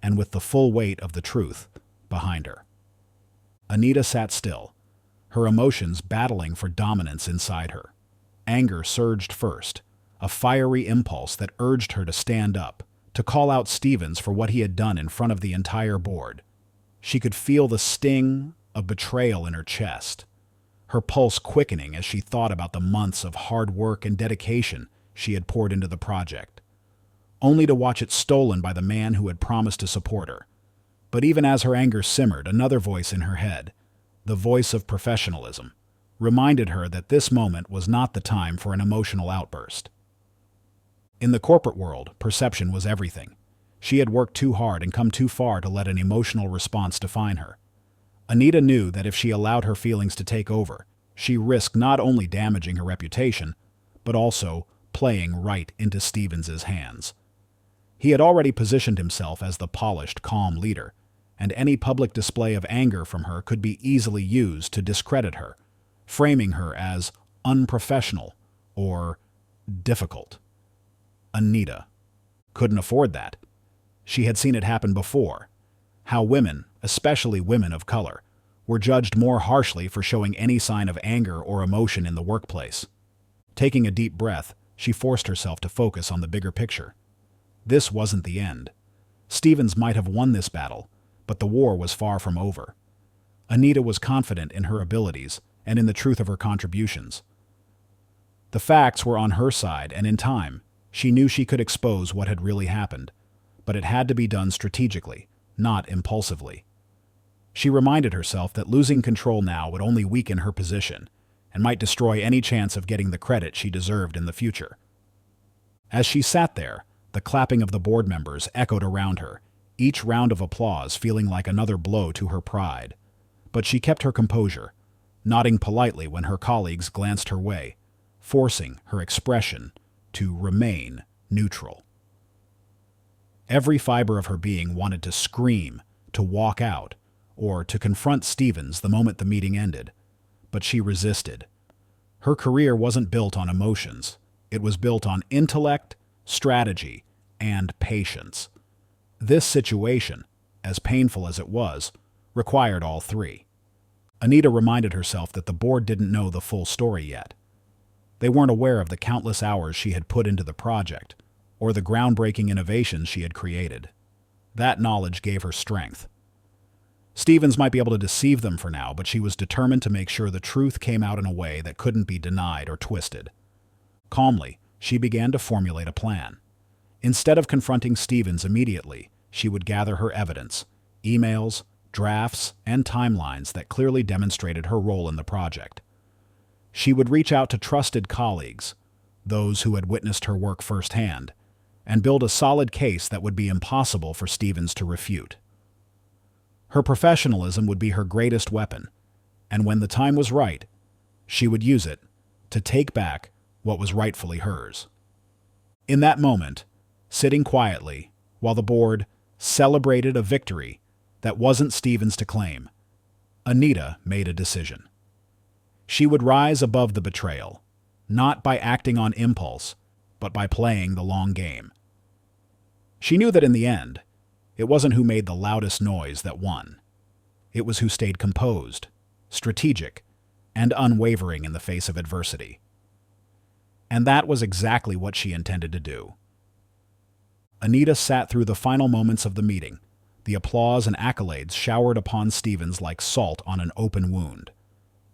and with the full weight of the truth behind her. Anita sat still, her emotions battling for dominance inside her. Anger surged first, a fiery impulse that urged her to stand up, to call out Stevens for what he had done in front of the entire board. She could feel the sting of betrayal in her chest, her pulse quickening as she thought about the months of hard work and dedication she had poured into the project, only to watch it stolen by the man who had promised to support her. But even as her anger simmered, another voice in her head, the voice of professionalism, reminded her that this moment was not the time for an emotional outburst. In the corporate world, perception was everything. She had worked too hard and come too far to let an emotional response define her. Anita knew that if she allowed her feelings to take over, she risked not only damaging her reputation, but also playing right into Stevens's hands. He had already positioned himself as the polished, calm leader, and any public display of anger from her could be easily used to discredit her, framing her as unprofessional or difficult. Anita couldn't afford that. She had seen it happen before, how women, especially women of color, were judged more harshly for showing any sign of anger or emotion in the workplace. Taking a deep breath, she forced herself to focus on the bigger picture. This wasn't the end. Stevens might have won this battle, but the war was far from over. Anita was confident in her abilities and in the truth of her contributions. The facts were on her side, and in time, she knew she could expose what had really happened, but it had to be done strategically, not impulsively. She reminded herself that losing control now would only weaken her position and might destroy any chance of getting the credit she deserved in the future. As she sat there, the clapping of the board members echoed around her, each round of applause feeling like another blow to her pride. But she kept her composure, nodding politely when her colleagues glanced her way, forcing her expression to remain neutral. Every fiber of her being wanted to scream, to walk out, or to confront Stevens the moment the meeting ended, but she resisted. Her career wasn't built on emotions. It was built on intellect, strategy, and patience. This situation, as painful as it was, required all three. Anita reminded herself that the board didn't know the full story yet. They weren't aware of the countless hours she had put into the project, or the groundbreaking innovations she had created. That knowledge gave her strength. Stevens might be able to deceive them for now, but she was determined to make sure the truth came out in a way that couldn't be denied or twisted. Calmly, she began to formulate a plan. Instead of confronting Stevens immediately, she would gather her evidence, emails, drafts, and timelines that clearly demonstrated her role in the project. She would reach out to trusted colleagues, those who had witnessed her work firsthand, and build a solid case that would be impossible for Stevens to refute. Her professionalism would be her greatest weapon, and when the time was right, she would use it to take back what was rightfully hers. In that moment, sitting quietly, while the board celebrated a victory that wasn't Stevens to claim, Anita made a decision. She would rise above the betrayal, not by acting on impulse, but by playing the long game. She knew that in the end, it wasn't who made the loudest noise that won. It was who stayed composed, strategic, and unwavering in the face of adversity. And that was exactly what she intended to do. Anita sat through the final moments of the meeting. The applause and accolades showered upon Stevens like salt on an open wound.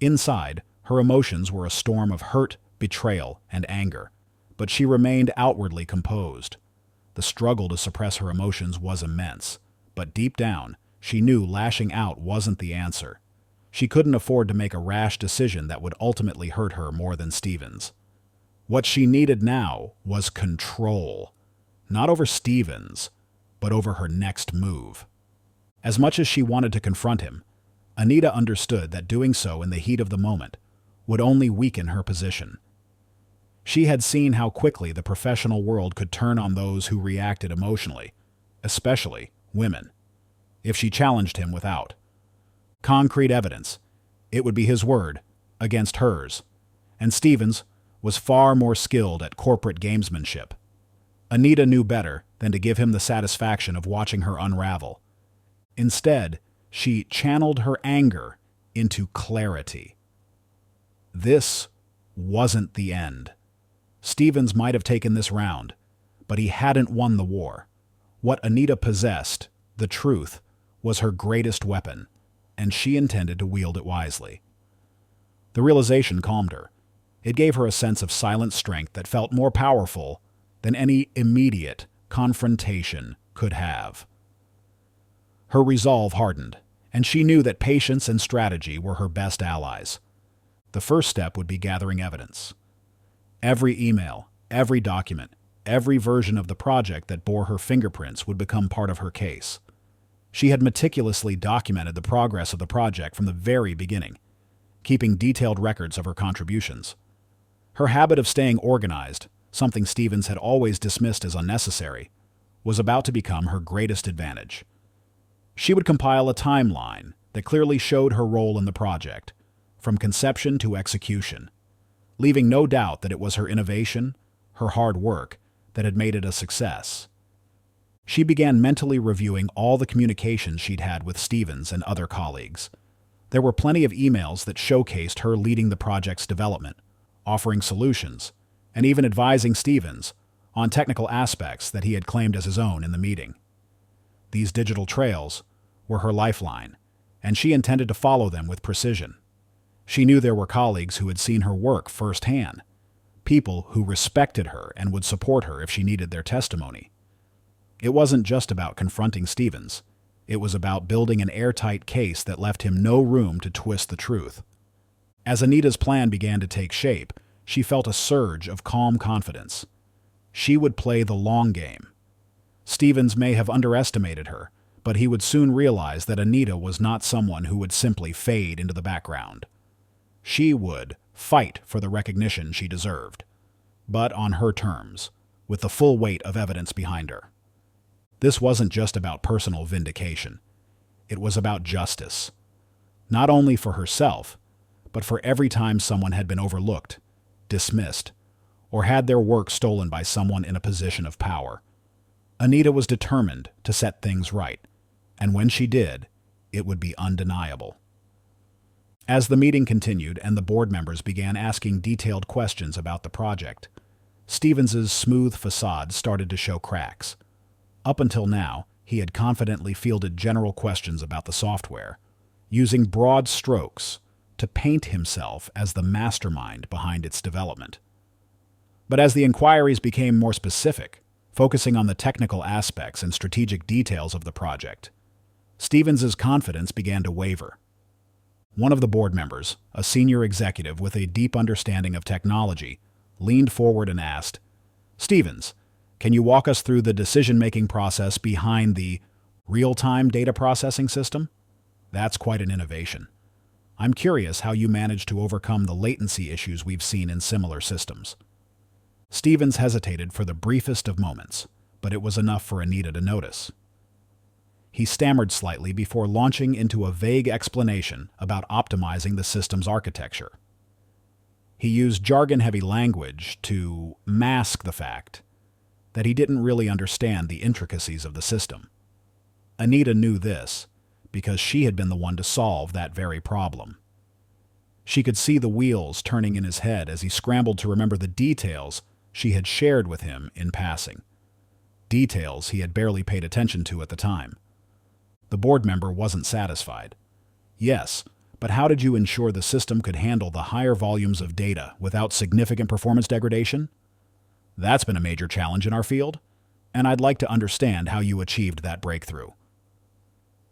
Inside, her emotions were a storm of hurt, betrayal, and anger, but she remained outwardly composed. The struggle to suppress her emotions was immense, but deep down, she knew lashing out wasn't the answer. She couldn't afford to make a rash decision that would ultimately hurt her more than Stevens. What she needed now was control, not over Stevens, but over her next move. As much as she wanted to confront him, Anita understood that doing so in the heat of the moment would only weaken her position. She had seen how quickly the professional world could turn on those who reacted emotionally, especially women, if she challenged him without concrete evidence. It would be his word against hers, and Stevens was far more skilled at corporate gamesmanship. Anita knew better than to give him the satisfaction of watching her unravel. Instead, she channeled her anger into clarity. This wasn't the end. Stevens might have taken this round, but he hadn't won the war. What Anita possessed, the truth, was her greatest weapon, and she intended to wield it wisely. The realization calmed her. It gave her a sense of silent strength that felt more powerful than any immediate confrontation could have. Her resolve hardened, and she knew that patience and strategy were her best allies. The first step would be gathering evidence. Every email, every document, every version of the project that bore her fingerprints would become part of her case. She had meticulously documented the progress of the project from the very beginning, keeping detailed records of her contributions. Her habit of staying organized, something Stevens had always dismissed as unnecessary, was about to become her greatest advantage. She would compile a timeline that clearly showed her role in the project, from conception to execution, leaving no doubt that it was her innovation, her hard work, that had made it a success. She began mentally reviewing all the communications she'd had with Stevens and other colleagues. There were plenty of emails that showcased her leading the project's development, offering solutions, and even advising Stevens on technical aspects that he had claimed as his own in the meeting. These digital trails were her lifeline, and she intended to follow them with precision. She knew there were colleagues who had seen her work firsthand, people who respected her and would support her if she needed their testimony. It wasn't just about confronting Stevens. It was about building an airtight case that left him no room to twist the truth. As Anita's plan began to take shape, she felt a surge of calm confidence. She would play the long game. Stevens may have underestimated her, but he would soon realize that Anita was not someone who would simply fade into the background. She would fight for the recognition she deserved, but on her terms, with the full weight of evidence behind her. This wasn't just about personal vindication. It was about justice, not only for herself, but for every time someone had been overlooked, dismissed, or had their work stolen by someone in a position of power. Anita was determined to set things right, and when she did, it would be undeniable. As the meeting continued and the board members began asking detailed questions about the project, Stevens's smooth facade started to show cracks. Up until now, he had confidently fielded general questions about the software, using broad strokes to paint himself as the mastermind behind its development. But as the inquiries became more specific, focusing on the technical aspects and strategic details of the project, Stevens's confidence began to waver. One of the board members, a senior executive with a deep understanding of technology, leaned forward and asked, "Stevens, can you walk us through the decision-making process behind the real-time data processing system? That's quite an innovation. I'm curious how you managed to overcome the latency issues we've seen in similar systems." Stevens hesitated for the briefest of moments, but it was enough for Anita to notice. He stammered slightly before launching into a vague explanation about optimizing the system's architecture. He used jargon-heavy language to mask the fact that he didn't really understand the intricacies of the system. Anita knew this because she had been the one to solve that very problem. She could see the wheels turning in his head as he scrambled to remember the details she had shared with him in passing. Details he had barely paid attention to at the time. The board member wasn't satisfied. "Yes, but how did you ensure the system could handle the higher volumes of data without significant performance degradation? That's been a major challenge in our field, and I'd like to understand how you achieved that breakthrough."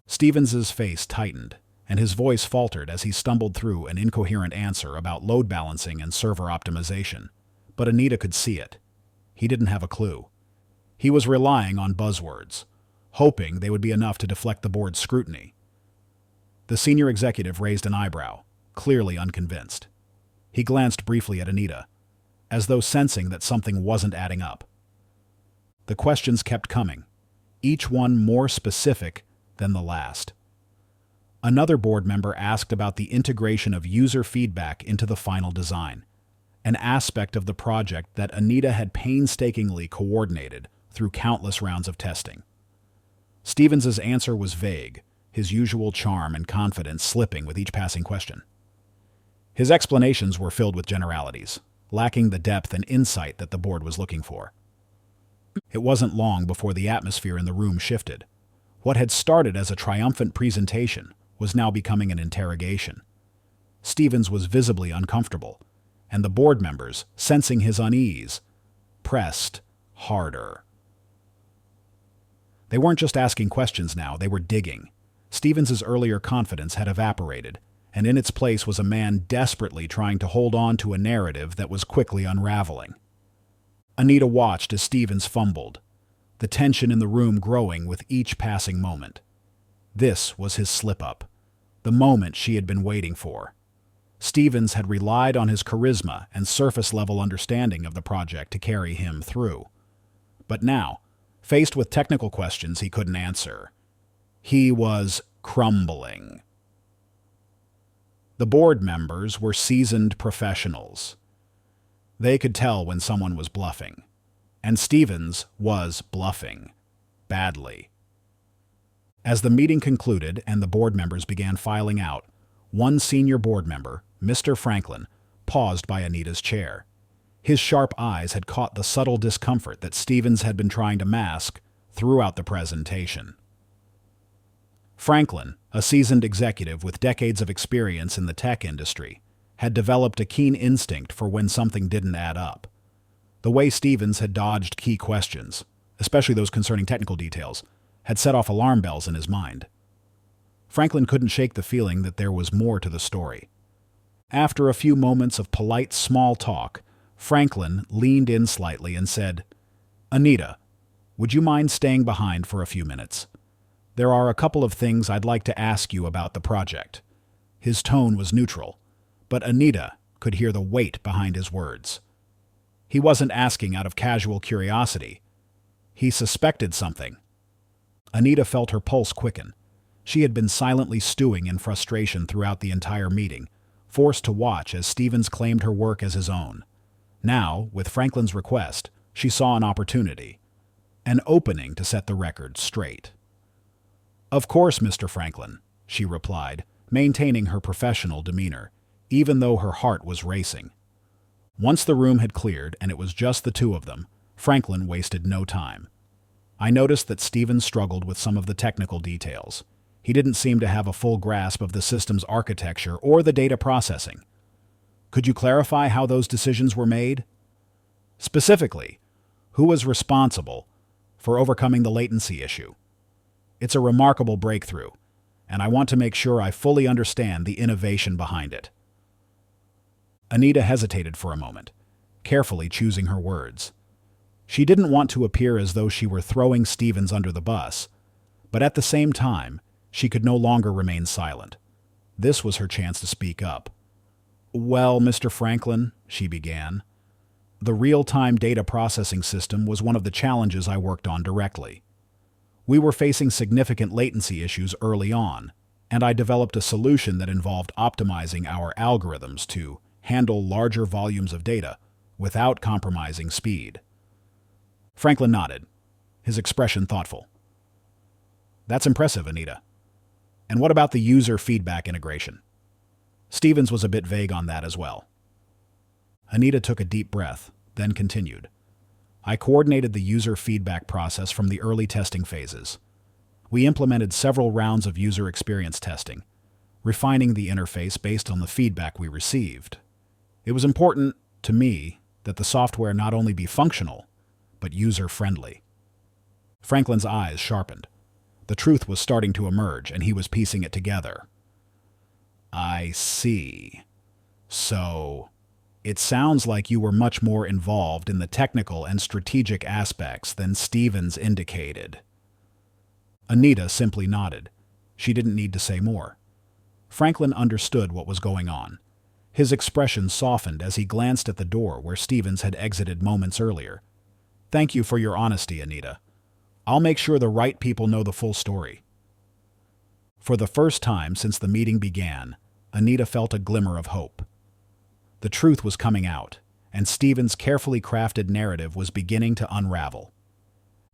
Stevens's face tightened, and his voice faltered as he stumbled through an incoherent answer about load balancing and server optimization. But Anita could see it. He didn't have a clue. He was relying on buzzwords, hoping they would be enough to deflect the board's scrutiny. The senior executive raised an eyebrow, clearly unconvinced. He glanced briefly at Anita, as though sensing that something wasn't adding up. The questions kept coming, each one more specific than the last. Another board member asked about the integration of user feedback into the final design, an aspect of the project that Anita had painstakingly coordinated through countless rounds of testing. Stevens's answer was vague, his usual charm and confidence slipping with each passing question. His explanations were filled with generalities, lacking the depth and insight that the board was looking for. It wasn't long before the atmosphere in the room shifted. What had started as a triumphant presentation was now becoming an interrogation. Stevens was visibly uncomfortable, and the board members, sensing his unease, pressed harder. They weren't just asking questions now, they were digging. Stevens's earlier confidence had evaporated, and in its place was a man desperately trying to hold on to a narrative that was quickly unraveling. Anita watched as Stevens fumbled, the tension in the room growing with each passing moment. This was his slip-up, the moment she had been waiting for. Stevens had relied on his charisma and surface-level understanding of the project to carry him through. But now, faced with technical questions he couldn't answer, he was crumbling. The board members were seasoned professionals. They could tell when someone was bluffing, and Stevens was bluffing badly. As the meeting concluded and the board members began filing out, one senior board member, Mr. Franklin, paused by Anita's chair. His sharp eyes had caught the subtle discomfort that Stevens had been trying to mask throughout the presentation. Franklin, a seasoned executive with decades of experience in the tech industry, had developed a keen instinct for when something didn't add up. The way Stevens had dodged key questions, especially those concerning technical details, had set off alarm bells in his mind. Franklin couldn't shake the feeling that there was more to the story. After a few moments of polite small talk, Franklin leaned in slightly and said, "Anita, would you mind staying behind for a few minutes? There are a couple of things I'd like to ask you about the project." His tone was neutral, but Anita could hear the weight behind his words. He wasn't asking out of casual curiosity. He suspected something. Anita felt her pulse quicken. She had been silently stewing in frustration throughout the entire meeting, forced to watch as Stevens claimed her work as his own. Now, with Franklin's request, she saw an opportunity, an opening to set the record straight. "Of course, Mr. Franklin," she replied, maintaining her professional demeanor, even though her heart was racing. Once the room had cleared and it was just the two of them, Franklin wasted no time. I noticed that Stevens struggled with some of the technical details. He didn't seem to have a full grasp of the system's architecture or the data processing. "Could you clarify how those decisions were made? Specifically, who was responsible for overcoming the latency issue? It's a remarkable breakthrough, and I want to make sure I fully understand the innovation behind it." Anita hesitated for a moment, carefully choosing her words. She didn't want to appear as though she were throwing Stevens under the bus, but at the same time, she could no longer remain silent. This was her chance to speak up. "Well, Mr. Franklin," she began, "the real-time data processing system was one of the challenges I worked on directly. We were facing significant latency issues early on, and I developed a solution that involved optimizing our algorithms to handle larger volumes of data without compromising speed." Franklin nodded, his expression thoughtful. "That's impressive, Anita. And what about the user feedback integration?" Stevens was a bit vague on that as well. Anita took a deep breath, then continued. "I coordinated the user feedback process from the early testing phases. We implemented several rounds of user experience testing, refining the interface based on the feedback we received. It was important to me that the software not only be functional, but user-friendly." Franklin's eyes sharpened. The truth was starting to emerge, and he was piecing it together. "I see. So, it sounds like you were much more involved in the technical and strategic aspects than Stevens indicated." Anita simply nodded. She didn't need to say more. Franklin understood what was going on. His expression softened as he glanced at the door where Stevens had exited moments earlier. "Thank you for your honesty, Anita. I'll make sure the right people know the full story." For the first time since the meeting began, Anita felt a glimmer of hope. The truth was coming out, and Stevens' carefully crafted narrative was beginning to unravel.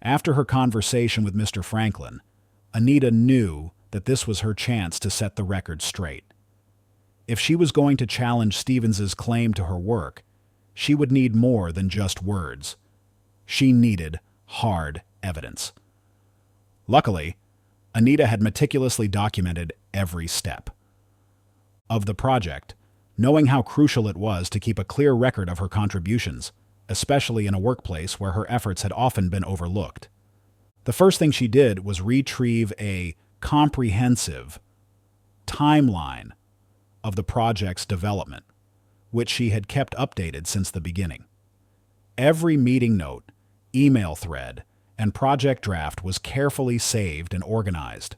After her conversation with Mr. Franklin, Anita knew that this was her chance to set the record straight. If she was going to challenge Stevens' claim to her work, she would need more than just words. She needed hard evidence. Luckily, Anita had meticulously documented every step of the project, knowing how crucial it was to keep a clear record of her contributions, especially in a workplace where her efforts had often been overlooked. The first thing she did was retrieve a comprehensive timeline of the project's development, which she had kept updated since the beginning. Every meeting note, email thread, and project draft was carefully saved and organized.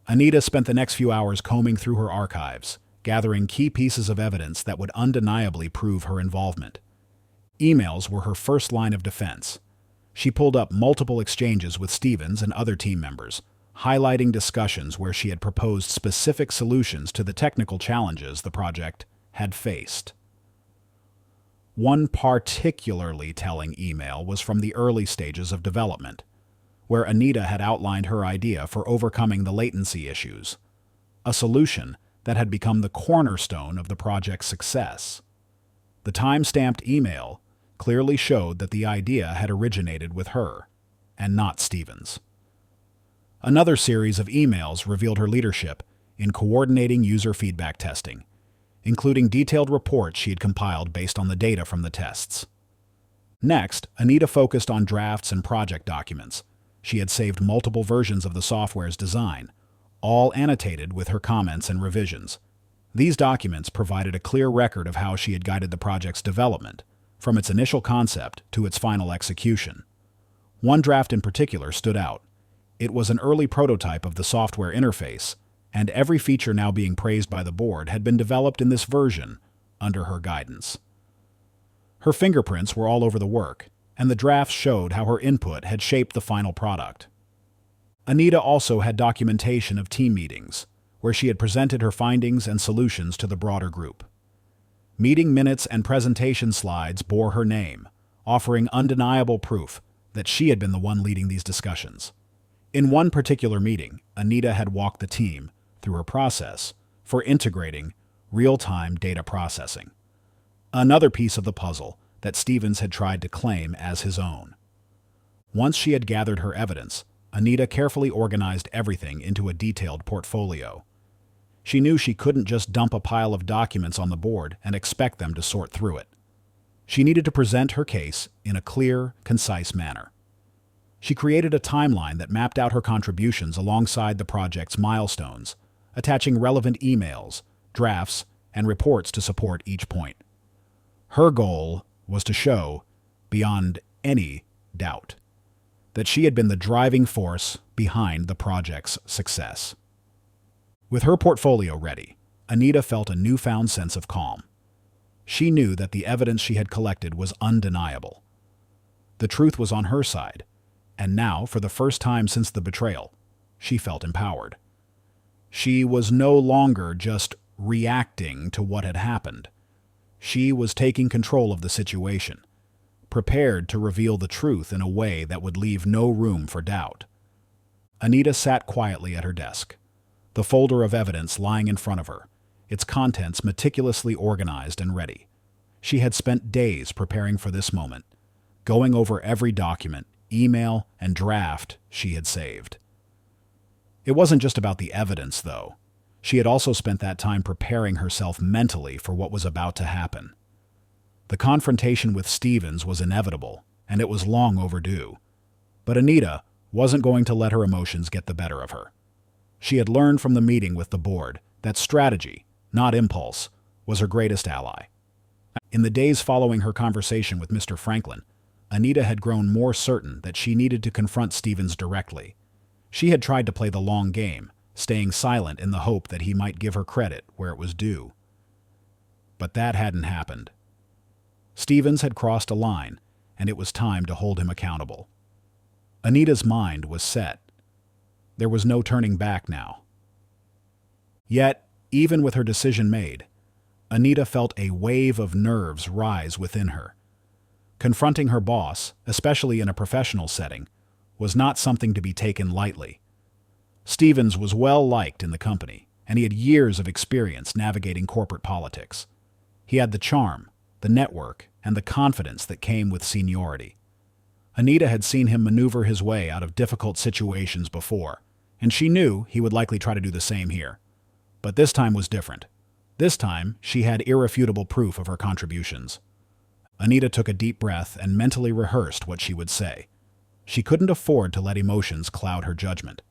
Anita spent the next few hours combing through her archives, gathering key pieces of evidence that would undeniably prove her involvement. Emails were her first line of defense. She pulled up multiple exchanges with Stevens and other team members, highlighting discussions where she had proposed specific solutions to the technical challenges the project had faced. One particularly telling email was from the early stages of development, where Anita had outlined her idea for overcoming the latency issues, a solution that had become the cornerstone of the project's success. The time-stamped email clearly showed that the idea had originated with her, and not Stevens. Another series of emails revealed her leadership in coordinating user feedback testing, including detailed reports she had compiled based on the data from the tests. Next, Anita focused on drafts and project documents. She had saved multiple versions of the software's design, all annotated with her comments and revisions. These documents provided a clear record of how she had guided the project's development, from its initial concept to its final execution. One draft in particular stood out. It was an early prototype of the software interface, and every feature now being praised by the board had been developed in this version under her guidance. Her fingerprints were all over the work, and the drafts showed how her input had shaped the final product. Anita also had documentation of team meetings, where she had presented her findings and solutions to the broader group. Meeting minutes and presentation slides bore her name, offering undeniable proof that she had been the one leading these discussions. In one particular meeting, Anita had walked the team through her process for integrating real-time data processing, another piece of the puzzle that Stevens had tried to claim as his own. Once she had gathered her evidence, Anita carefully organized everything into a detailed portfolio. She knew she couldn't just dump a pile of documents on the board and expect them to sort through it. She needed to present her case in a clear, concise manner. She created a timeline that mapped out her contributions alongside the project's milestones, attaching relevant emails, drafts, and reports to support each point. Her goal was to show, beyond any doubt, that she had been the driving force behind the project's success. With her portfolio ready, Anita felt a newfound sense of calm. She knew that the evidence she had collected was undeniable. The truth was on her side, and now, for the first time since the betrayal, she felt empowered. She was no longer just reacting to what had happened. She was taking control of the situation, prepared to reveal the truth in a way that would leave no room for doubt. Anita sat quietly at her desk, the folder of evidence lying in front of her, its contents meticulously organized and ready. She had spent days preparing for this moment, going over every document, email, and draft she had saved. It wasn't just about the evidence, though. She had also spent that time preparing herself mentally for what was about to happen. The confrontation with Stevens was inevitable, and it was long overdue. But Anita wasn't going to let her emotions get the better of her. She had learned from the meeting with the board that strategy, not impulse, was her greatest ally. In the days following her conversation with Mr. Franklin, Anita had grown more certain that she needed to confront Stevens directly. She had tried to play the long game, staying silent in the hope that he might give her credit where it was due. But that hadn't happened. Stevens had crossed a line, and it was time to hold him accountable. Anita's mind was set. There was no turning back now. Yet, even with her decision made, Anita felt a wave of nerves rise within her. Confronting her boss, especially in a professional setting, was not something to be taken lightly. Stevens was well liked in the company, and he had years of experience navigating corporate politics. He had the charm, the network, and the confidence that came with seniority. Anita had seen him maneuver his way out of difficult situations before, and she knew he would likely try to do the same here. But this time was different. This time, she had irrefutable proof of her contributions. Anita took a deep breath and mentally rehearsed what she would say. She couldn't afford to let emotions cloud her judgment.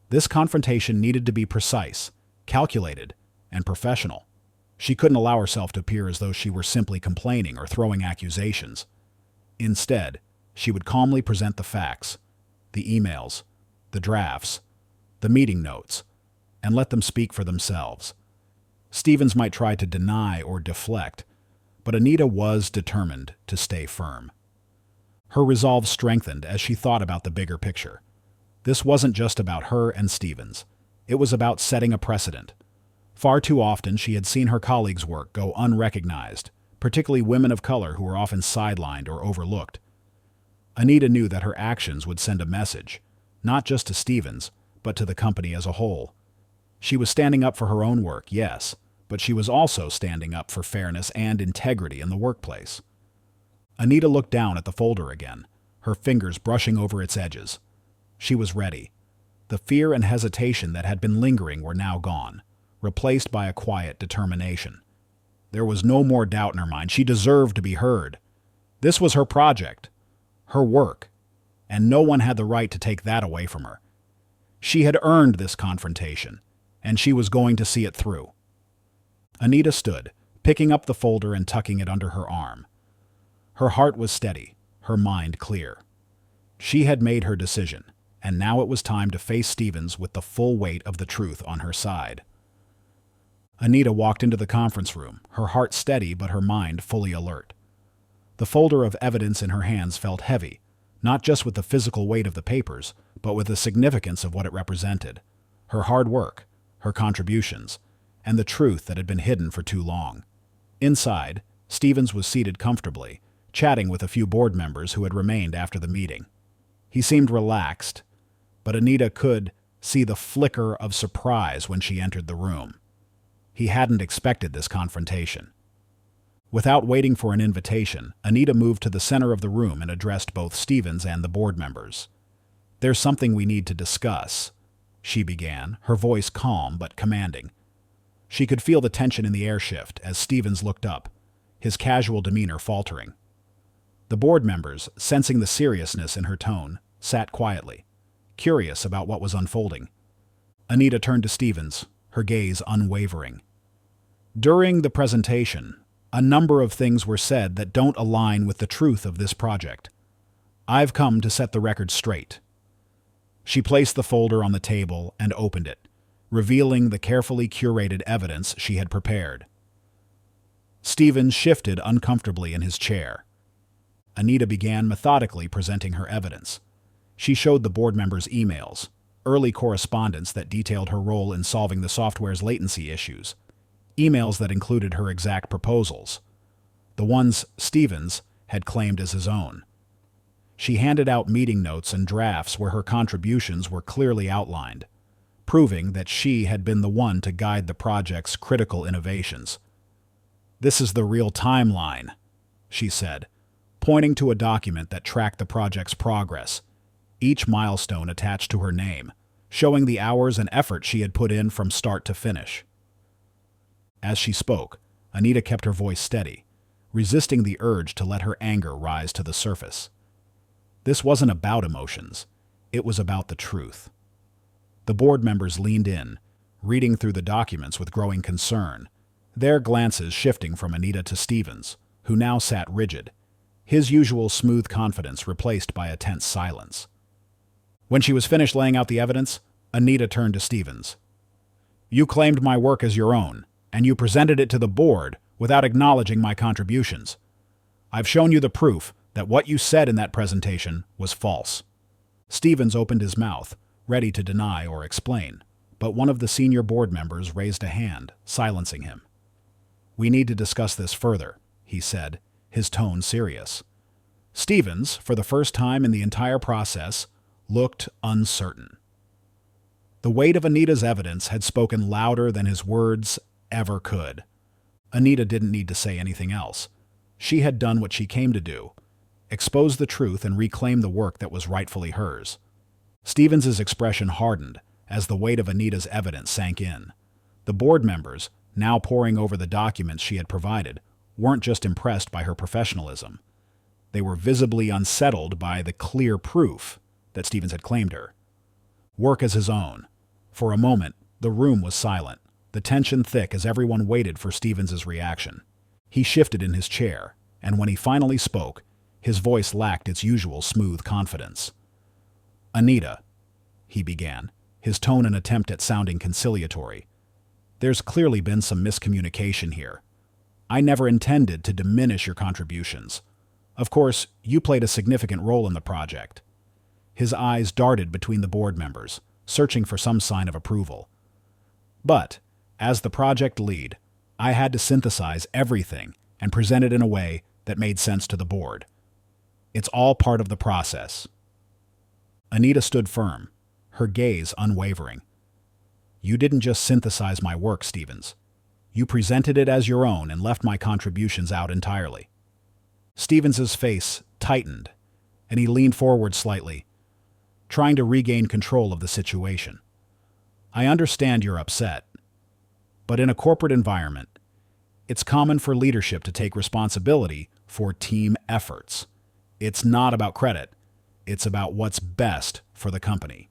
This confrontation needed to be precise, calculated, and professional. She couldn't allow herself to appear as though she were simply complaining or throwing accusations. Instead, she would calmly present the facts, the emails, the drafts, the meeting notes, and let them speak for themselves. Stevens might try to deny or deflect, but Anita was determined to stay firm. Her resolve strengthened as she thought about the bigger picture. This wasn't just about her and Stevens. It was about setting a precedent. Far too often she had seen her colleagues' work go unrecognized, particularly women of color who were often sidelined or overlooked. Anita knew that her actions would send a message, not just to Stevens, but to the company as a whole. She was standing up for her own work, yes, but she was also standing up for fairness and integrity in the workplace. Anita looked down at the folder again, her fingers brushing over its edges. She was ready. The fear and hesitation that had been lingering were now gone, replaced by a quiet determination. There was no more doubt in her mind. She deserved to be heard. This was her project, her work, and no one had the right to take that away from her. She had earned this confrontation, and she was going to see it through. Anita stood, picking up the folder and tucking it under her arm. Her heart was steady, her mind clear. She had made her decision, and now it was time to face Stevens with the full weight of the truth on her side. Anita walked into the conference room, her heart steady but her mind fully alert. The folder of evidence in her hands felt heavy, not just with the physical weight of the papers, but with the significance of what it represented. Her hard work, her contributions, and the truth that had been hidden for too long. Inside, Stevens was seated comfortably, chatting with a few board members who had remained after the meeting. He seemed relaxed, but Anita could see the flicker of surprise when she entered the room. He hadn't expected this confrontation. Without waiting for an invitation, Anita moved to the center of the room and addressed both Stevens and the board members. "There's something we need to discuss," she began, her voice calm but commanding. She could feel the tension in the air shift as Stevens looked up, his casual demeanor faltering. The board members, sensing the seriousness in her tone, sat quietly, curious about what was unfolding. Anita turned to Stevens, her gaze unwavering. "During the presentation, a number of things were said that don't align with the truth of this project. I've come to set the record straight." She placed the folder on the table and opened it, revealing the carefully curated evidence she had prepared. Stevens shifted uncomfortably in his chair. Anita began methodically presenting her evidence. She showed the board members emails, early correspondence that detailed her role in solving the software's latency issues, emails that included her exact proposals, the ones Stevens had claimed as his own. She handed out meeting notes and drafts where her contributions were clearly outlined, proving that she had been the one to guide the project's critical innovations. "This is the real timeline," she said, pointing to a document that tracked the project's progress, each milestone attached to her name, showing the hours and effort she had put in from start to finish. As she spoke, Anita kept her voice steady, resisting the urge to let her anger rise to the surface. This wasn't about emotions. It was about the truth. The board members leaned in, reading through the documents with growing concern, their glances shifting from Anita to Stevens, who now sat rigid, his usual smooth confidence replaced by a tense silence. When she was finished laying out the evidence, Anita turned to Stevens. "You claimed my work as your own, and you presented it to the board without acknowledging my contributions. I've shown you the proof that what you said in that presentation was false." Stevens opened his mouth, ready to deny or explain, but one of the senior board members raised a hand, silencing him. "We need to discuss this further," he said, his tone serious. Stevens, for the first time in the entire process, looked uncertain. The weight of Anita's evidence had spoken louder than his words ever could. Anita didn't need to say anything else. She had done what she came to do, expose the truth and reclaim the work that was rightfully hers. Stevens's expression hardened as the weight of Anita's evidence sank in. The board members, now poring over the documents she had provided, weren't just impressed by her professionalism. They were visibly unsettled by the clear proof that Stevens had claimed her. Work as his own. For a moment, the room was silent, the tension thick as everyone waited for Stevens's reaction. He shifted in his chair, and when he finally spoke, his voice lacked its usual smooth confidence. "Anita," he began, his tone an attempt at sounding conciliatory, "there's clearly been some miscommunication here. I never intended to diminish your contributions. Of course, you played a significant role in the project." His eyes darted between the board members, searching for some sign of approval. "But, as the project lead, I had to synthesize everything and present it in a way that made sense to the board. It's all part of the process." Anita stood firm, her gaze unwavering. "You didn't just synthesize my work, Stevens. You presented it as your own and left my contributions out entirely." Stevens's face tightened, and he leaned forward slightly, trying to regain control of the situation. "I understand you're upset, but in a corporate environment, it's common for leadership to take responsibility for team efforts. It's not about credit. It's about what's best for the company."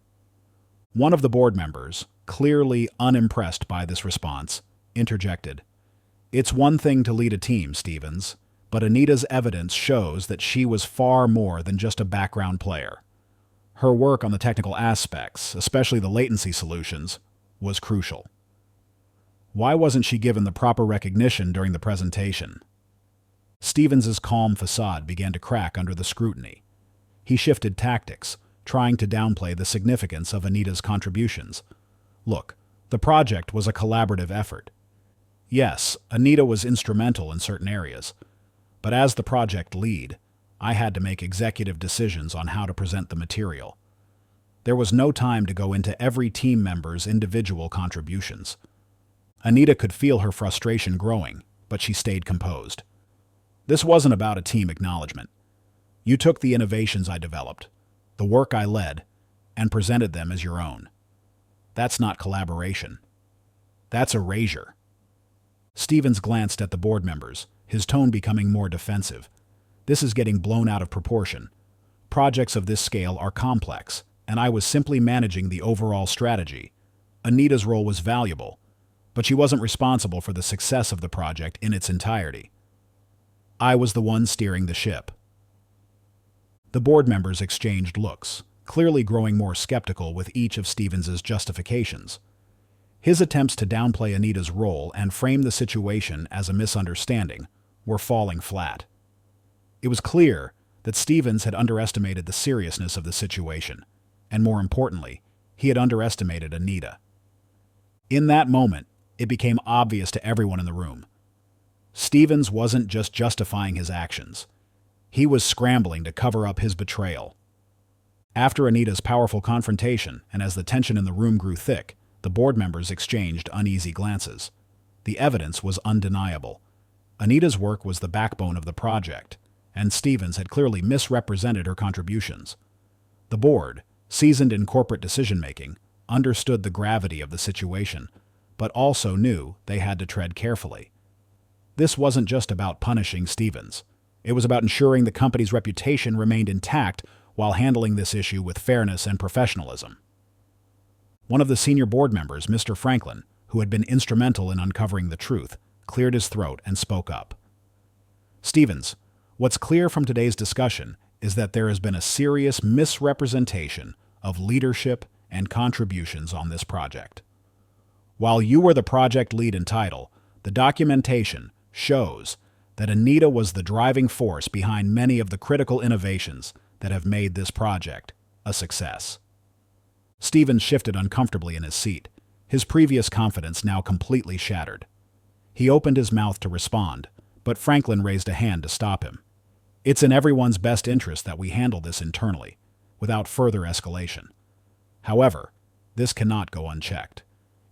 One of the board members, clearly unimpressed by this response, interjected. "It's one thing to lead a team, Stevens, but Anita's evidence shows that she was far more than just a background player. Her work on the technical aspects, especially the latency solutions, was crucial." Why wasn't she given the proper recognition during the presentation? Stevens's calm facade began to crack under the scrutiny. He shifted tactics, trying to downplay the significance of Anita's contributions. "Look, The project was a collaborative effort. Yes, Anita was instrumental in certain areas, but as the project lead, I had to make executive decisions on how to present the material. There was no time to go into every team member's individual contributions. Anita could feel her frustration growing, but she stayed composed. This wasn't about a team acknowledgement. You took the innovations I developed, the work I led, and presented them as your own. That's not collaboration. That's erasure. Stevens glanced at the board members, his tone becoming more defensive. This is getting blown out of proportion. Projects of this scale are complex, and I was simply managing the overall strategy. Anita's role was valuable, but she wasn't responsible for the success of the project in its entirety. I was the one steering the ship. The board members exchanged looks, clearly growing more skeptical with each of Stevens's justifications. His attempts to downplay Anita's role and frame the situation as a misunderstanding were falling flat. It was clear that Stevens had underestimated the seriousness of the situation, and more importantly, he had underestimated Anita. In that moment, it became obvious to everyone in the room. Stevens wasn't just justifying his actions. He was scrambling to cover up his betrayal. After Anita's powerful confrontation, and as the tension in the room grew thick, the board members exchanged uneasy glances. The evidence was undeniable. Anita's work was the backbone of the project, and Stevens had clearly misrepresented her contributions. The board, seasoned in corporate decision-making, understood the gravity of the situation, but also knew they had to tread carefully. This wasn't just about punishing Stevens. It was about ensuring the company's reputation remained intact while handling this issue with fairness and professionalism. One of the senior board members, Mr. Franklin, who had been instrumental in uncovering the truth, cleared his throat and spoke up. Stevens, what's clear from today's discussion is that there has been a serious misrepresentation of leadership and contributions on this project. While you were the project lead in title, the documentation shows that Anita was the driving force behind many of the critical innovations that have made this project a success. Stevens shifted uncomfortably in his seat, his previous confidence now completely shattered. He opened his mouth to respond, but Franklin raised a hand to stop him. It's in everyone's best interest that we handle this internally, without further escalation. However, this cannot go unchecked.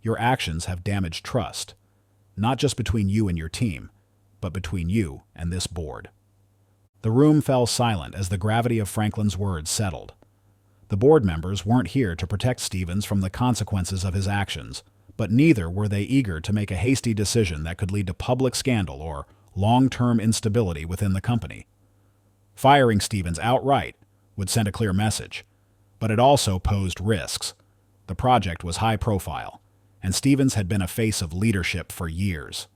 Your actions have damaged trust, not just between you and your team, but between you and this board. The room fell silent as the gravity of Franklin's words settled. The board members weren't here to protect Stevens from the consequences of his actions, but neither were they eager to make a hasty decision that could lead to public scandal or long-term instability within the company. Firing Stevens outright would send a clear message, but it also posed risks. The project was high profile, and Stevens had been a face of leadership for years.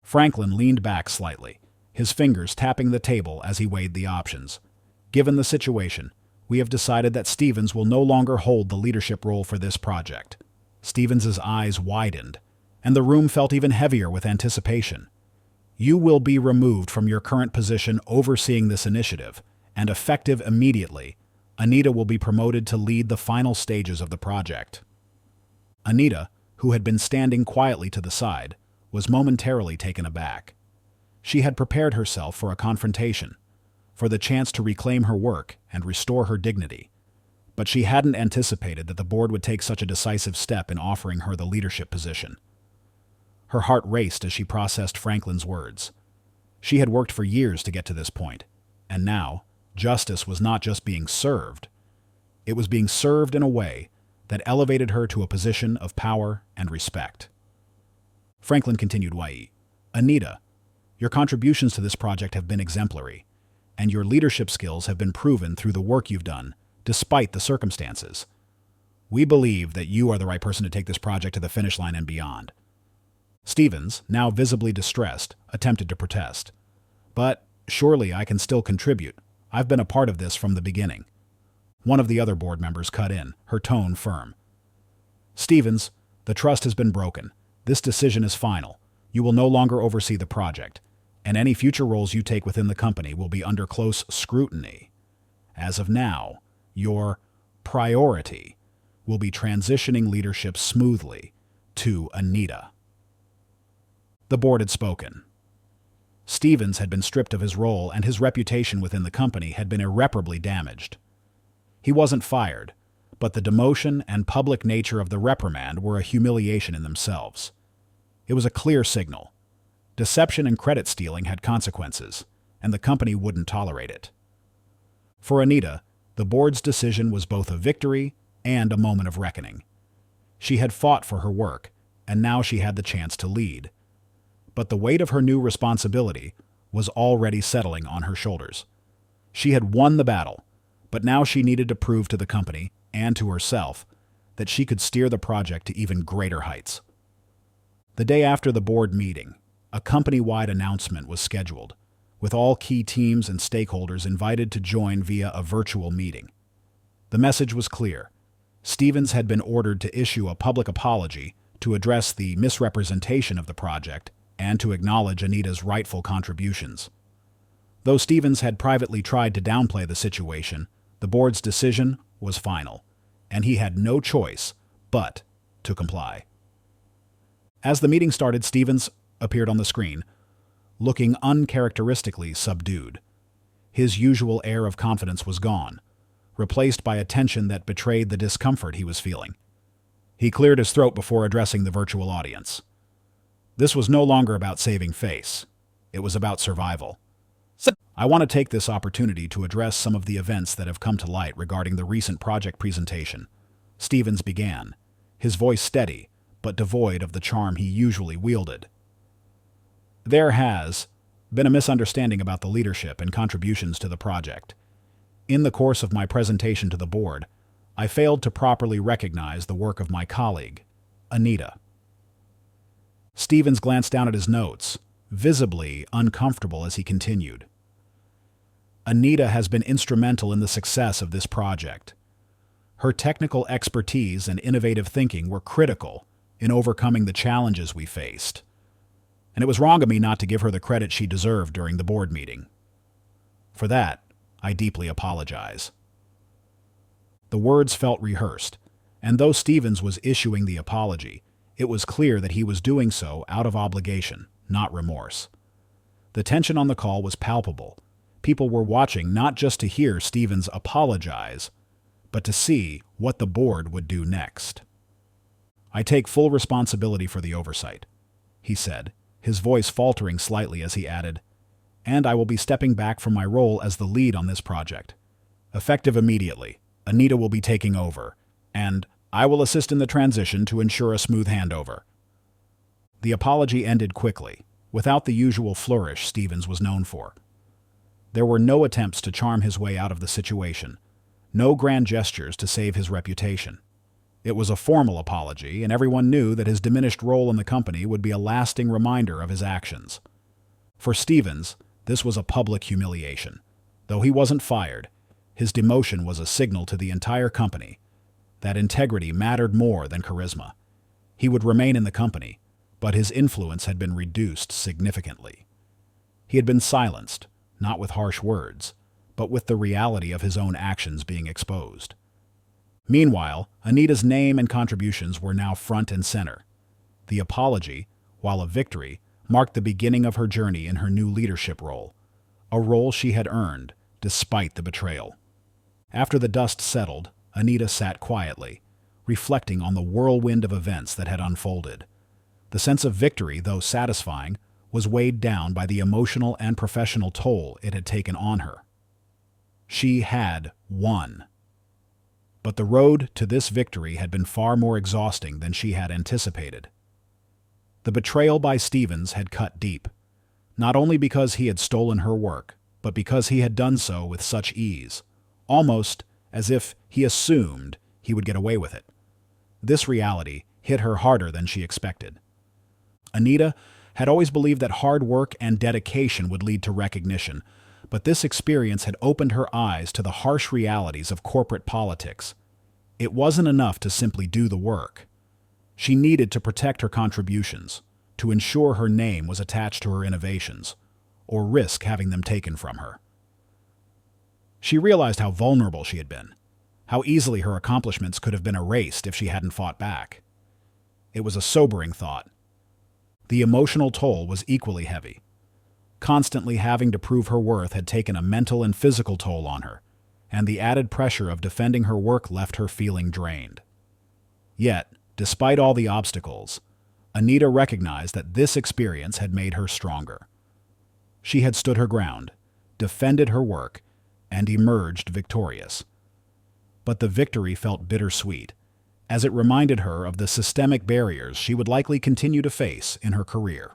Franklin leaned back slightly, his fingers tapping the table as he weighed the options. Given the situation, we have decided that Stevens will no longer hold the leadership role for this project. Stevens's eyes widened, and the room felt even heavier with anticipation. You will be removed from your current position overseeing this initiative, and effective immediately, Anita will be promoted to lead the final stages of the project. Anita, who had been standing quietly to the side, was momentarily taken aback. She had prepared herself for a confrontation, for the chance to reclaim her work and restore her dignity. But she hadn't anticipated that the board would take such a decisive step in offering her the leadership position. Her heart raced as she processed Franklin's words. She had worked for years to get to this point, and now, justice was not just being served. It was being served in a way that elevated her to a position of power and respect. Franklin continued, Anita, your contributions to this project have been exemplary, and your leadership skills have been proven through the work you've done, despite the circumstances. We believe that you are the right person to take this project to the finish line and beyond. Stevens, now visibly distressed, attempted to protest. But surely I can still contribute. I've been a part of this from the beginning. One of the other board members cut in, her tone firm. Stevens, the trust has been broken. This decision is final. You will no longer oversee the project, and any future roles you take within the company will be under close scrutiny. As of now, your priority will be transitioning leadership smoothly to Anita. The board had spoken. Stevens had been stripped of his role, and his reputation within the company had been irreparably damaged. He wasn't fired, but the demotion and public nature of the reprimand were a humiliation in themselves. It was a clear signal. Deception and credit stealing had consequences, and the company wouldn't tolerate it. For Anita, the board's decision was both a victory and a moment of reckoning. She had fought for her work, and now she had the chance to lead. But the weight of her new responsibility was already settling on her shoulders. She had won the battle, but now she needed to prove to the company and to herself that she could steer the project to even greater heights. The day after the board meeting, a company-wide announcement was scheduled, with all key teams and stakeholders invited to join via a virtual meeting. The message was clear. Stevens had been ordered to issue a public apology to address the misrepresentation of the project and to acknowledge Anita's rightful contributions. Though Stevens had privately tried to downplay the situation, the board's decision was final, and he had no choice but to comply. As the meeting started, Stevens appeared on the screen, looking uncharacteristically subdued. His usual air of confidence was gone, replaced by a tension that betrayed the discomfort he was feeling. He cleared his throat before addressing the virtual audience. This was no longer about saving face. It was about survival. I want to take this opportunity to address some of the events that have come to light regarding the recent project presentation. Stevens began, his voice steady, but devoid of the charm he usually wielded. There has been a misunderstanding about the leadership and contributions to the project. In the course of my presentation to the board, I failed to properly recognize the work of my colleague, Anita. Stevens glanced down at his notes, visibly uncomfortable as he continued. Anita has been instrumental in the success of this project. Her technical expertise and innovative thinking were critical in overcoming the challenges we faced, and it was wrong of me not to give her the credit she deserved during the board meeting. For that, I deeply apologize. The words felt rehearsed, and though Stevens was issuing the apology, it was clear that he was doing so out of obligation, not remorse. The tension on the call was palpable. People were watching not just to hear Stevens apologize, but to see what the board would do next. I take full responsibility for the oversight, he said, his voice faltering slightly as he added, and I will be stepping back from my role as the lead on this project. Effective immediately, Anita will be taking over, and I will assist in the transition to ensure a smooth handover. The apology ended quickly, without the usual flourish Stevens was known for. There were no attempts to charm his way out of the situation, no grand gestures to save his reputation. It was a formal apology, and everyone knew that his diminished role in the company would be a lasting reminder of his actions. For Stevens, this was a public humiliation. Though he wasn't fired, his demotion was a signal to the entire company that integrity mattered more than charisma. He would remain in the company, but his influence had been reduced significantly. He had been silenced, not with harsh words, but with the reality of his own actions being exposed. Meanwhile, Anita's name and contributions were now front and center. The apology, while a victory, marked the beginning of her journey in her new leadership role, a role she had earned despite the betrayal. After the dust settled, Anita sat quietly, reflecting on the whirlwind of events that had unfolded. The sense of victory, though satisfying, was weighed down by the emotional and professional toll it had taken on her. She had won. But the road to this victory had been far more exhausting than she had anticipated. The betrayal by Stevens had cut deep, not only because he had stolen her work, but because he had done so with such ease, almost as if he assumed he would get away with it. This reality hit her harder than she expected. Anita had always believed that hard work and dedication would lead to recognition, but this experience had opened her eyes to the harsh realities of corporate politics. It wasn't enough to simply do the work. She needed to protect her contributions, to ensure her name was attached to her innovations, or risk having them taken from her. She realized how vulnerable she had been, how easily her accomplishments could have been erased if she hadn't fought back. It was a sobering thought. The emotional toll was equally heavy. Constantly having to prove her worth had taken a mental and physical toll on her, and the added pressure of defending her work left her feeling drained. Yet, despite all the obstacles, Anita recognized that this experience had made her stronger. She had stood her ground, defended her work, and emerged victorious. But the victory felt bittersweet, as it reminded her of the systemic barriers she would likely continue to face in her career.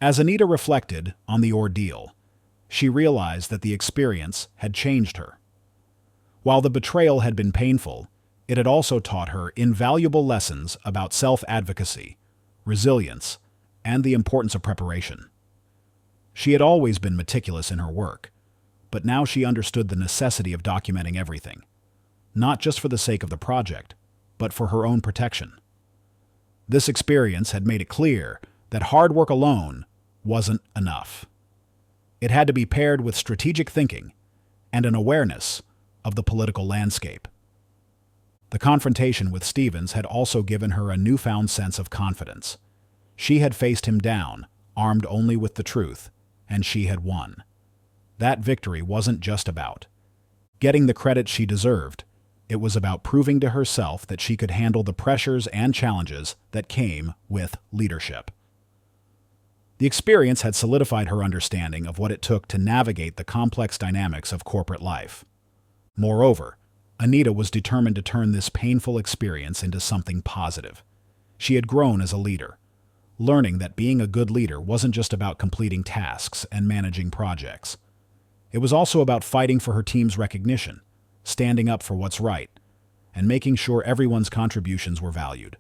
As Anita reflected on the ordeal, she realized that the experience had changed her. While the betrayal had been painful, it had also taught her invaluable lessons about self-advocacy, resilience, and the importance of preparation. She had always been meticulous in her work, but now she understood the necessity of documenting everything, not just for the sake of the project, but for her own protection. This experience had made it clear that hard work alone wasn't enough. It had to be paired with strategic thinking and an awareness of the political landscape. The confrontation with Stevens had also given her a newfound sense of confidence. She had faced him down, armed only with the truth, and she had won. That victory wasn't just about getting the credit she deserved. It was about proving to herself that she could handle the pressures and challenges that came with leadership. The experience had solidified her understanding of what it took to navigate the complex dynamics of corporate life. Moreover, Anita was determined to turn this painful experience into something positive. She had grown as a leader, learning that being a good leader wasn't just about completing tasks and managing projects. It was also about fighting for her team's recognition, standing up for what's right, and making sure everyone's contributions were valued.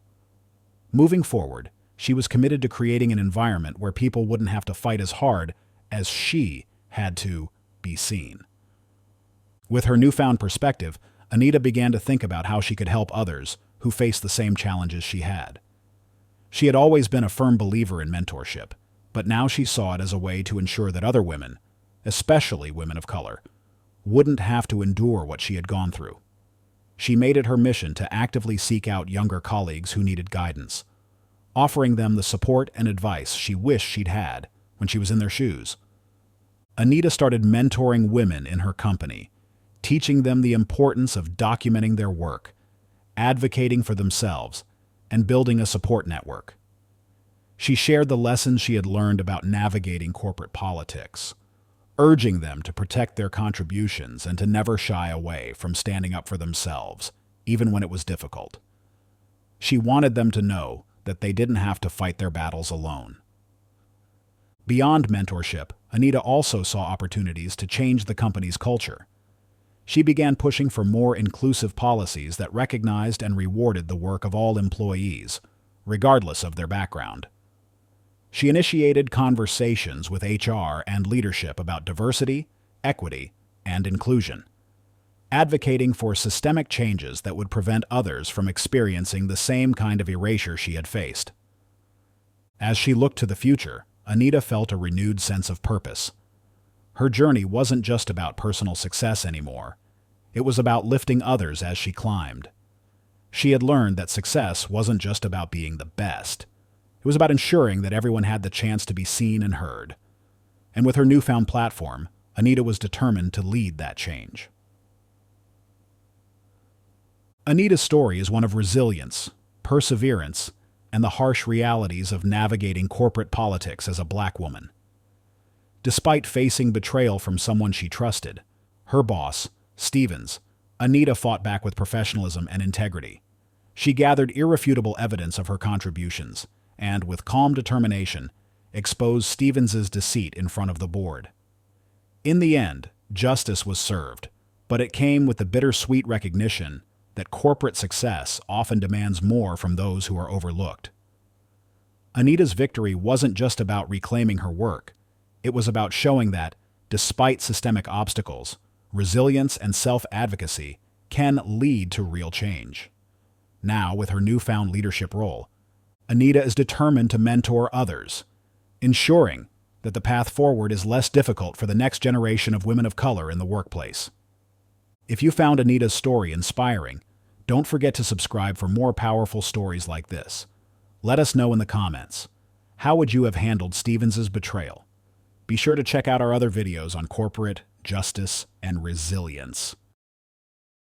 Moving forward, she was committed to creating an environment where people wouldn't have to fight as hard as she had to be seen. With her newfound perspective, Anita began to think about how she could help others who faced the same challenges she had. She had always been a firm believer in mentorship, but now she saw it as a way to ensure that other women, especially women of color, wouldn't have to endure what she had gone through. She made it her mission to actively seek out younger colleagues who needed guidance, offering them the support and advice she wished she'd had when she was in their shoes. Anita started mentoring women in her company, teaching them the importance of documenting their work, advocating for themselves, and building a support network. She shared the lessons she had learned about navigating corporate politics, urging them to protect their contributions and to never shy away from standing up for themselves, even when it was difficult. She wanted them to know that they didn't have to fight their battles alone. Beyond mentorship, Anita also saw opportunities to change the company's culture. She began pushing for more inclusive policies that recognized and rewarded the work of all employees, regardless of their background. She initiated conversations with HR and leadership about diversity, equity, and inclusion, advocating for systemic changes that would prevent others from experiencing the same kind of erasure she had faced. As she looked to the future, Anita felt a renewed sense of purpose. Her journey wasn't just about personal success anymore. It was about lifting others as she climbed. She had learned that success wasn't just about being the best. It was about ensuring that everyone had the chance to be seen and heard. And with her newfound platform, Anita was determined to lead that change. Anita's story is one of resilience, perseverance, and the harsh realities of navigating corporate politics as a Black woman. Despite facing betrayal from someone she trusted, her boss, Stevens, Anita fought back with professionalism and integrity. She gathered irrefutable evidence of her contributions and, with calm determination, exposed Stevens's deceit in front of the board. In the end, justice was served, but it came with the bittersweet recognition that corporate success often demands more from those who are overlooked. Anita's victory wasn't just about reclaiming her work. It was about showing that, despite systemic obstacles, resilience and self-advocacy can lead to real change. Now, with her newfound leadership role, Anita is determined to mentor others, ensuring that the path forward is less difficult for the next generation of women of color in the workplace. If you found Anita's story inspiring, don't forget to subscribe for more powerful stories like this. Let us know in the comments. How would you have handled Stevens's betrayal? Be sure to check out our other videos on corporate, justice, and resilience.